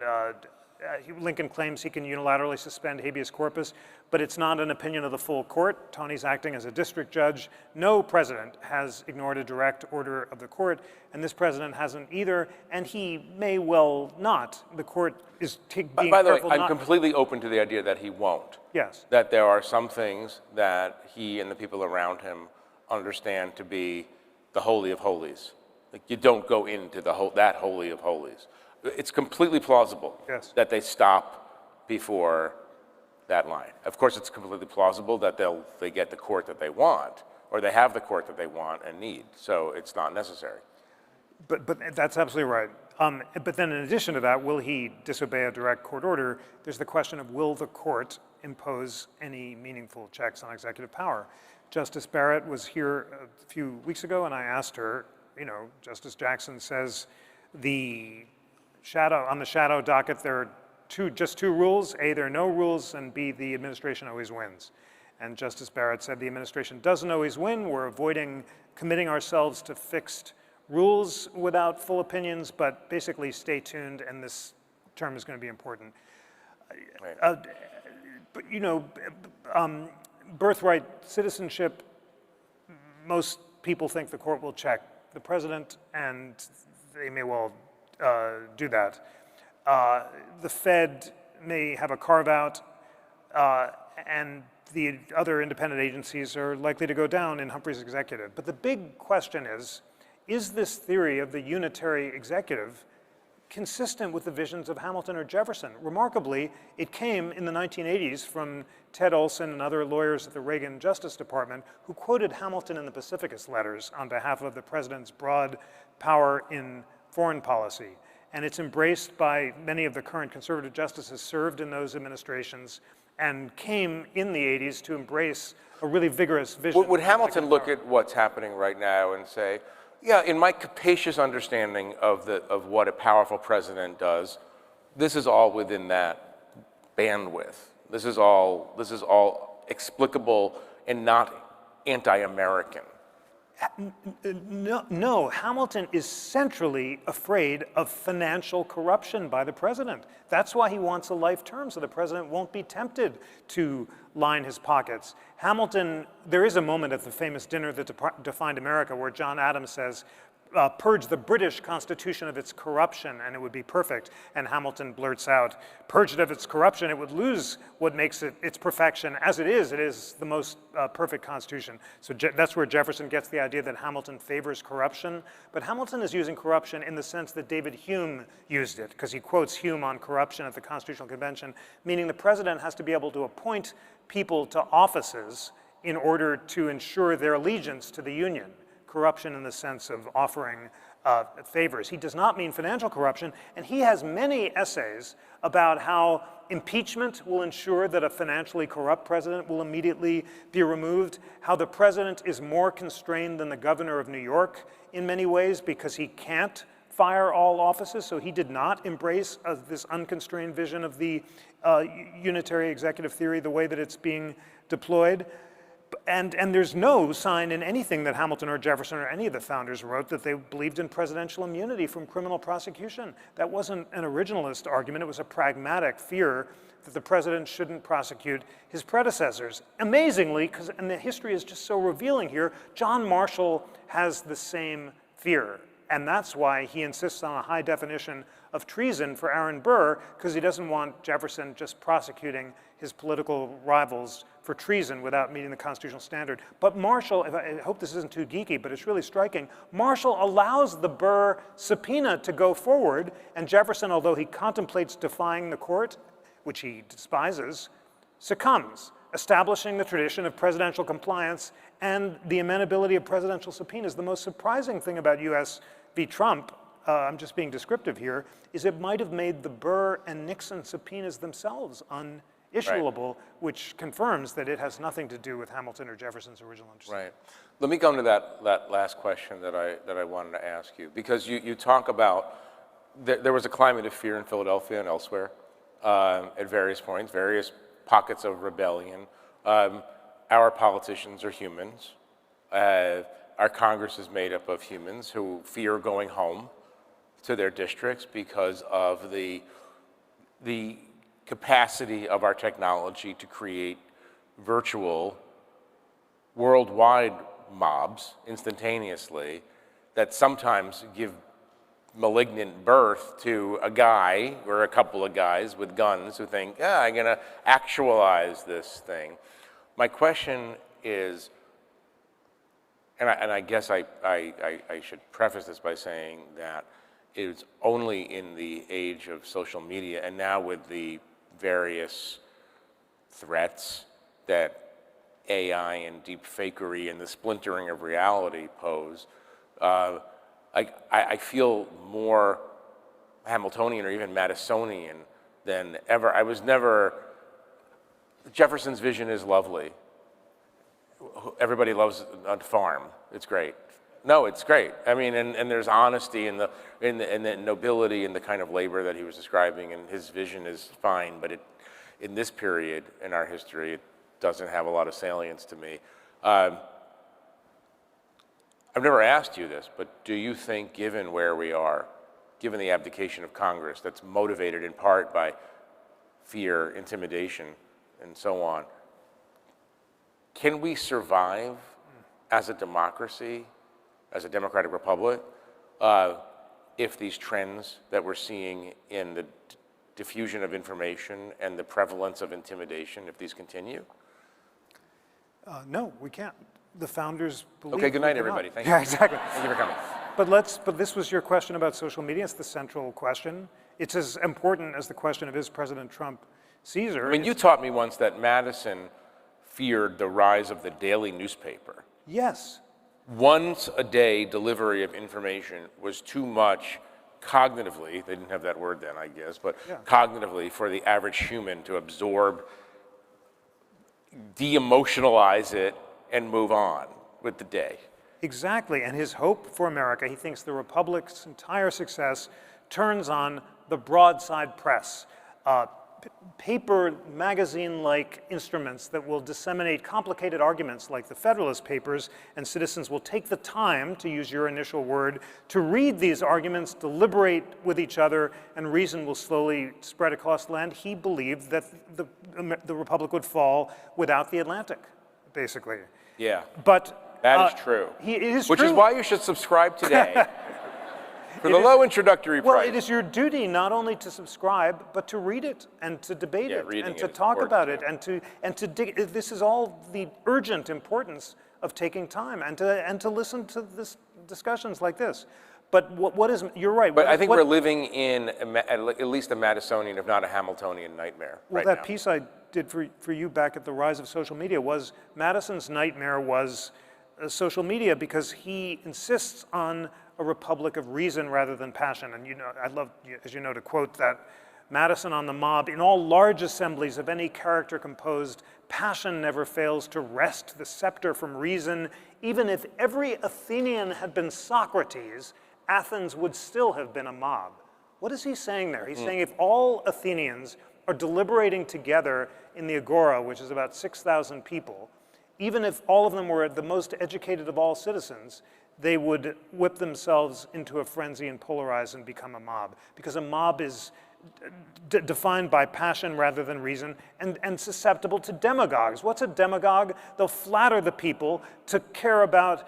Lincoln claims he can unilaterally suspend habeas corpus, but it's not an opinion of the full court. Taney's acting as a district judge. No president has ignored a direct order of the court, and this president hasn't either, and he may well not. The court is being careful. By the way, I'm completely open to the idea that he won't. Yes. That there are some things that he and the people around him understand to be the holy of holies. Like, you don't go into that holy of holies. It's completely plausible that they stop before that line. Of course, it's completely plausible that they get the court that they want, or they have the court that they want and need, so it's not necessary. But that's absolutely right. But then in addition to that, will he disobey a direct court order? There's the question of will the court impose any meaningful checks on executive power? Justice Barrett was here a few weeks ago, and I asked her, Justice Jackson says on the shadow docket, there are just two rules. A, there are no rules, and B, the administration always wins. And Justice Barrett said the administration doesn't always win. We're avoiding committing ourselves to fixed rules without full opinions, but basically stay tuned, and this term is going to be important. Right. Birthright citizenship, most people think the court will check the president, and they may well do that. The Fed may have a carve-out, and the other independent agencies are likely to go down in Humphrey's executive. But the big question is this theory of the unitary executive consistent with the visions of Hamilton or Jefferson. Remarkably, it came in the 1980s from Ted Olson and other lawyers at the Reagan Justice Department who quoted Hamilton in the Pacificus letters on behalf of the president's broad power in foreign policy. And it's embraced by many of the current conservative justices served in those administrations and came in the 80s to embrace a really vigorous vision. Would Hamilton look at what's happening right now and say, yeah, in my capacious understanding of what a powerful president does, this is all within that bandwidth. This is all explicable and not anti-American. No, Hamilton is centrally afraid of financial corruption by the president. That's why he wants a life term, so the president won't be tempted to line his pockets. Hamilton, there is a moment at the famous dinner that defined America where John Adams says, purge the British Constitution of its corruption and it would be perfect. And Hamilton blurts out, purge it of its corruption, it would lose what makes it its perfection. As it is the most perfect Constitution. So that's where Jefferson gets the idea that Hamilton favors corruption. But Hamilton is using corruption in the sense that David Hume used it, because he quotes Hume on corruption at the Constitutional Convention, meaning the president has to be able to appoint people to offices in order to ensure their allegiance to the Union. Corruption in the sense of offering favors. He does not mean financial corruption, and he has many essays about how impeachment will ensure that a financially corrupt president will immediately be removed, how the president is more constrained than the governor of New York in many ways because he can't fire all offices, so he did not embrace this unconstrained vision of the unitary executive theory the way that it's being deployed. And there's no sign in anything that Hamilton or Jefferson or any of the founders wrote that they believed in presidential immunity from criminal prosecution. That wasn't an originalist argument. It was a pragmatic fear that the president shouldn't prosecute his predecessors. Amazingly, and the history is just so revealing here, John Marshall has the same fear. And that's why he insists on a high definition of treason for Aaron Burr, because he doesn't want Jefferson just prosecuting his political rivals for treason without meeting the constitutional standard. But Marshall, I hope this isn't too geeky, but it's really striking, Marshall allows the Burr subpoena to go forward, and Jefferson, although he contemplates defying the court, which he despises, succumbs, establishing the tradition of presidential compliance and the amenability of presidential subpoenas. The most surprising thing about U.S. v. Trump, I'm just being descriptive here, is it might have made the Burr and Nixon subpoenas themselves unissuable, which confirms that it has nothing to do with Hamilton or Jefferson's original interest. Right. Let me come to that last question that I wanted to ask you, because you talk about there was a climate of fear in Philadelphia and elsewhere at various points, various pockets of rebellion. Our politicians are humans. Our Congress is made up of humans who fear going home to their districts because of the capacity of our technology to create virtual worldwide mobs instantaneously that sometimes give malignant birth to a guy or a couple of guys with guns who think, yeah, I'm gonna actualize this thing. My question is, and I guess I should preface this by saying that it's only in the age of social media and now with the various threats that AI and deep fakery and the splintering of reality pose, I feel more Hamiltonian or even Madisonian than ever. I was never, Jefferson's vision is lovely. Everybody loves a farm. It's great. No, it's great. I mean, and there's honesty in the nobility and the kind of labor that he was describing, and his vision is fine, but in this period in our history, it doesn't have a lot of salience to me. I've never asked you this, but do you think, given where we are, given the abdication of Congress that's motivated in part by fear, intimidation, and so on, can we survive as a democracy, as a democratic republic, if these trends that we're seeing in the diffusion of information and the prevalence of intimidation, if these continue? No, we can't. The founders believe. Okay, good night, everybody. Thank you. Yeah, exactly. Thank you for coming. But this was your question about social media. It's the central question. It's as important as the question of is President Trump Caesar. I mean, you taught me once that Madison feared the rise of the daily newspaper. Yes. Once a day delivery of information was too much cognitively, they didn't have that word then, I guess, but cognitively for the average human to absorb, de-emotionalize it, and move on with the day. Exactly, and his hope for America, he thinks the Republic's entire success turns on the broadside press, paper magazine-like instruments that will disseminate complicated arguments like the Federalist Papers, and citizens will take the time, to use your initial word, to read these arguments, deliberate with each other, and reason will slowly spread across the land. He believed that the Republic would fall without the Atlantic, basically. Yeah. But that is true. It is Which true. is why you should subscribe today. For the low introductory price. Well, it is your duty not only to subscribe, but to read it and to debate it and to talk about it and to dig. This is all the urgent importance of taking time and to listen to discussions like this. But what is, you're right. But I think we're living in at least a Madisonian, if not a Hamiltonian nightmare Well, right that now. piece I did for you back at the rise of social media was Madison's nightmare was social media because he insists on a republic of reason rather than passion. And I'd love, as you know, to quote that Madison on the mob, in all large assemblies of any character composed, passion never fails to wrest the scepter from reason. Even if every Athenian had been Socrates, Athens would still have been a mob. What is he saying there? He's saying if all Athenians are deliberating together in the Agora, which is about 6,000 people, even if all of them were the most educated of all citizens, they would whip themselves into a frenzy and polarize and become a mob. Because a mob is defined by passion rather than reason and susceptible to demagogues. What's a demagogue? They'll flatter the people to care about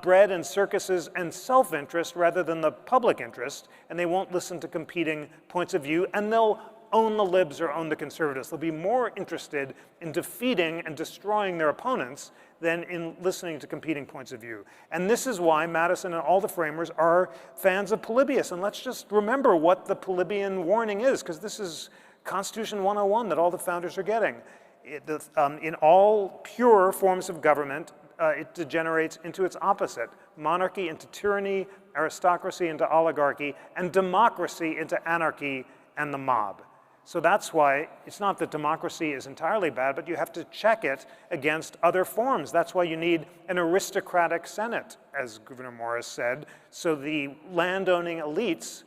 bread and circuses and self-interest rather than the public interest, and they won't listen to competing points of view, and they'll own the libs or own the conservatives. They'll be more interested in defeating and destroying their opponents than in listening to competing points of view. And this is why Madison and all the framers are fans of Polybius. And let's just remember what the Polybian warning is, because this is Constitution 101 that all the founders are getting. In all pure forms of government, it degenerates into its opposite: monarchy into tyranny, aristocracy into oligarchy, and democracy into anarchy and the mob. So that's why it's not that democracy is entirely bad, but you have to check it against other forms. That's why you need an aristocratic Senate, as Gouverneur Morris said, so the landowning elites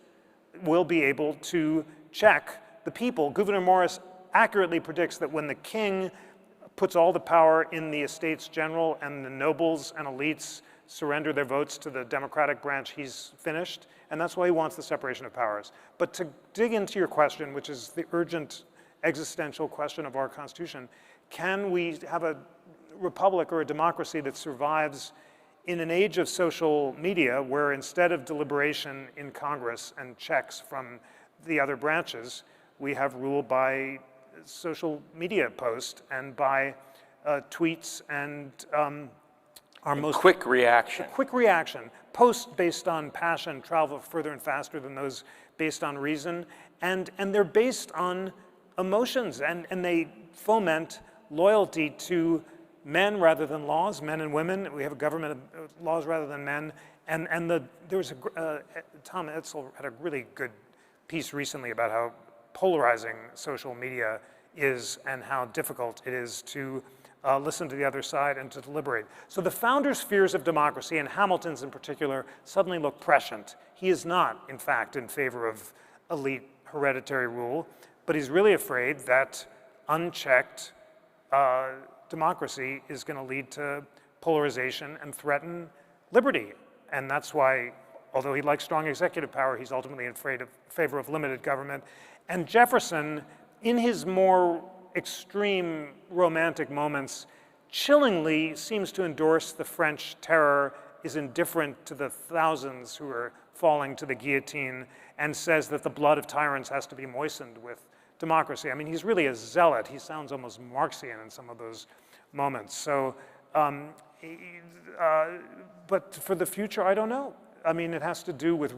will be able to check the people. Gouverneur Morris accurately predicts that when the king puts all the power in the Estates General and the nobles and elites surrender their votes to the Democratic branch, he's finished. And that's why he wants the separation of powers. But to dig into your question, which is the urgent existential question of our Constitution, can we have a republic or a democracy that survives in an age of social media where instead of deliberation in Congress and checks from the other branches, we have rule by social media posts and by tweets and our most quick reaction. Quick reaction. Posts based on passion travel further and faster than those based on reason. And they're based on emotions, and they foment loyalty to men rather than laws, men and women. We have a government of laws rather than men. And there was Tom Edsel had a really good piece recently about how polarizing social media is and how difficult it is to listen to the other side and to deliberate. So the founders' fears of democracy, and Hamilton's in particular, suddenly look prescient. He is not, in fact, in favor of elite hereditary rule, but he's really afraid that unchecked democracy is going to lead to polarization and threaten liberty. And that's why, although he likes strong executive power, he's ultimately in favor of limited government. And Jefferson, in his more extreme romantic moments, chillingly seems to endorse the French terror, is indifferent to the thousands who are falling to the guillotine, and says that the blood of tyrants has to be moistened with democracy. I mean, he's really a zealot. He sounds almost Marxian in some of those moments. So, but for the future, I don't know. I mean, it has to do with,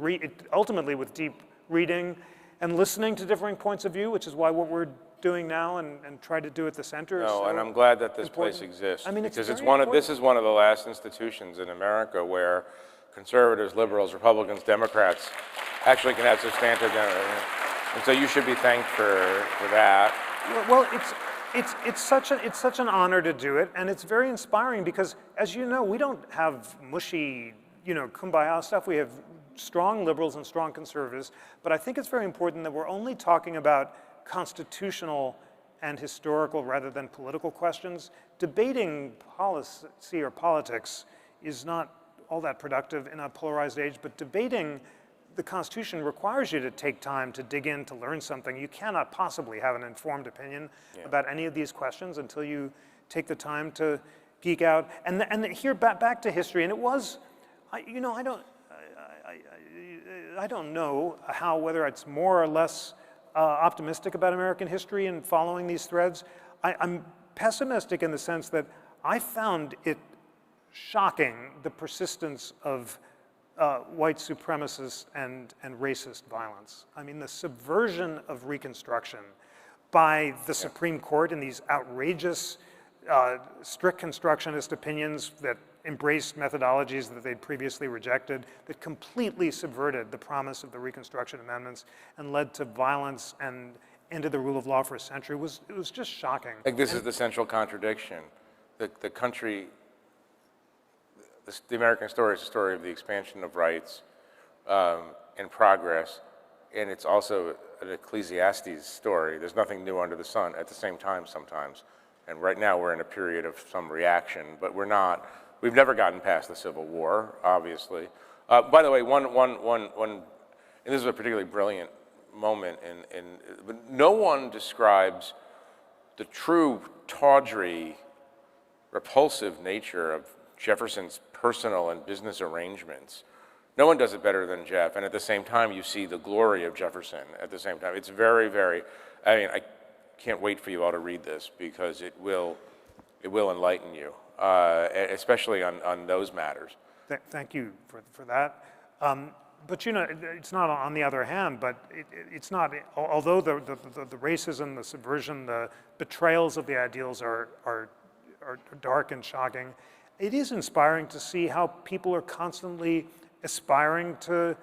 ultimately with deep reading and listening to differing points of view, which is why what we're doing now and try to do at the center is so and I'm glad that this important. place exists. I mean, because it's this is one of the last institutions in America where conservatives, liberals, Republicans, Democrats actually can have substantive, and so you should be thanked for that. Well, it's such an honor to do it, and it's very inspiring because, as you know, we don't have mushy, kumbaya stuff. We have strong liberals and strong conservatives, but I think it's very important that we're only talking about constitutional and historical rather than political questions. Debating policy or politics is not all that productive in a polarized age, but debating the Constitution requires you to take time to dig in, to learn something. You cannot possibly have an informed opinion about any of these questions until you take the time to geek out. And here, back to history, and it was, I don't know whether it's more or less optimistic about American history and following these threads. I'm pessimistic in the sense that I found it shocking, the persistence of white supremacist and racist violence. I mean, the subversion of Reconstruction by the Supreme Court in these outrageous, strict constructionist opinions that embraced methodologies that they'd previously rejected, that completely subverted the promise of the Reconstruction Amendments and led to violence and ended the rule of law for a century. It was just shocking. Like this is the central contradiction. The country, the American story is a story of the expansion of rights and progress, and it's also an Ecclesiastes story. There's nothing new under the sun at the same time sometimes. And right now we're in a period of some reaction, but we've never gotten past the Civil War, obviously. By the way, and this is a particularly brilliant moment, but no one describes the true tawdry, repulsive nature of Jefferson's personal and business arrangements. No one does it better than Jeff, and at the same time you see the glory of Jefferson at the same time. It's very, very, I can't wait for you all to read this because it will enlighten you, especially on those matters. Thank you for that. But it's not on the other hand, but it's not, although the racism, the subversion, the betrayals of the ideals are dark and shocking, it is inspiring to see how people are constantly aspiring to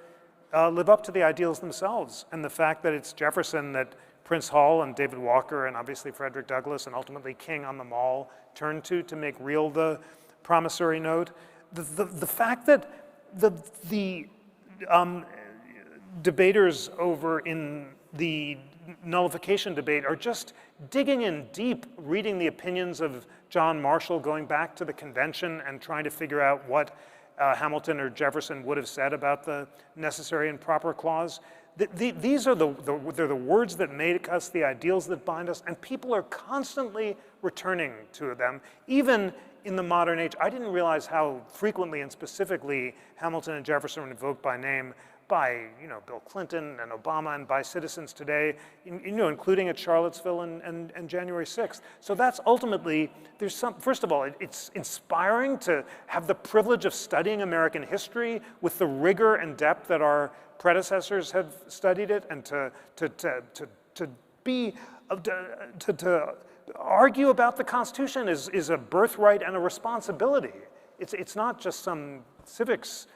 live up to the ideals themselves. And the fact that it's Jefferson that Prince Hall and David Walker and obviously Frederick Douglass and ultimately King on the Mall turned to make real the promissory note. The fact that the debaters over in the nullification debate are just digging in deep, reading the opinions of John Marshall, going back to the convention and trying to figure out what Hamilton or Jefferson would have said about the necessary and proper clause. These are they're the words that make us, the ideals that bind us, and people are constantly returning to them, even in the modern age. I didn't realize how frequently and specifically Hamilton and Jefferson were invoked by name by Bill Clinton and Obama and by citizens today, including at Charlottesville and January 6th. So that's ultimately, first of all, it's inspiring to have the privilege of studying American history with the rigor and depth that our predecessors have studied it, and to argue about the Constitution is a birthright and a responsibility. It's not just some civics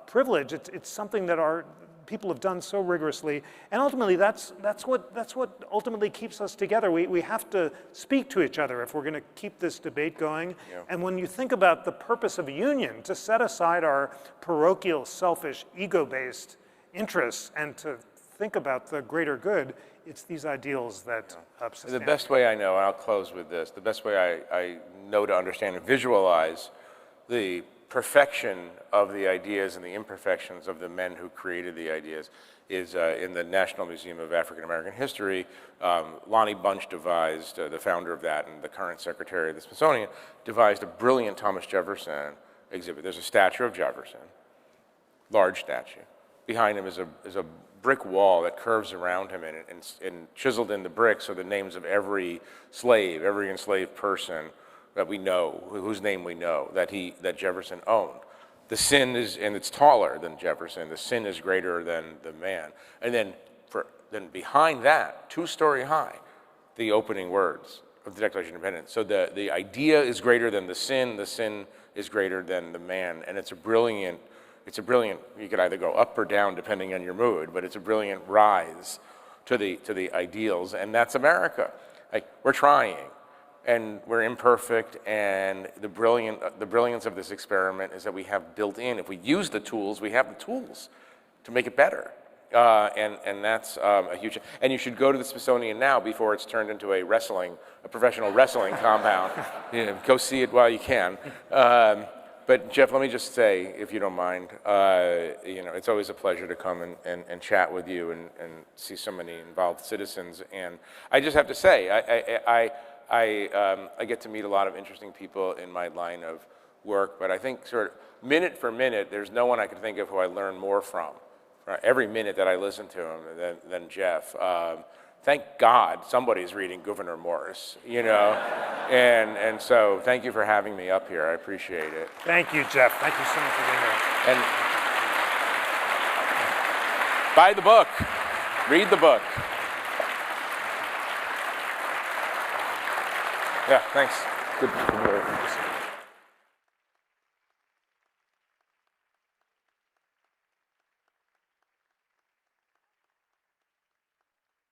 privilege. It's something that our people have done so rigorously, and ultimately that's what ultimately keeps us together. We have to speak to each other if we're going to keep this debate going. Yeah. And when you think about the purpose of a union, to set aside our parochial, selfish, ego-based interests and to think about the greater good, it's these ideals that The best way I know, and I'll close with this, the best way I know to understand and visualize the perfection of the ideas and the imperfections of the men who created the ideas is in the National Museum of African American History. Lonnie Bunch devised, the founder of that and the current secretary of the Smithsonian, devised a brilliant Thomas Jefferson exhibit. There's a statue of Jefferson, large statue. Behind him is a brick wall that curves around him, and chiseled in the bricks are the names of every slave, every enslaved person that we know, whose name we know, that Jefferson owned. the sin is, and it's taller than Jefferson, the sin is greater than the man. And then behind that, 2-story high, the opening words of the Declaration of Independence. So the idea is greater than the sin is greater than the man. And it's a brilliant, you could either go up or down depending on your mood, but it's a brilliant rise to the ideals, and that's America. Like, we're trying, and we're imperfect, and the brilliance of this experiment is that we have built in, if we use the tools, we have the tools to make it better. And that's a huge, and you should go to the Smithsonian now before it's turned into a professional wrestling compound. Go see it while you can. But Jeff, let me just say, if you don't mind, it's always a pleasure to come and chat with you and see so many involved citizens. And I just have to say, I get to meet a lot of interesting people in my line of work, but I think sort of minute for minute, there's no one I can think of who I learn more from. Every minute that I listen to him than Jeff. Thank God somebody's reading Gouverneur Morris, and so thank you for having me up here. I appreciate it. Thank you, Jeff. Thank you so much for being here. And buy the book. Read the book. Yeah, thanks. Good work.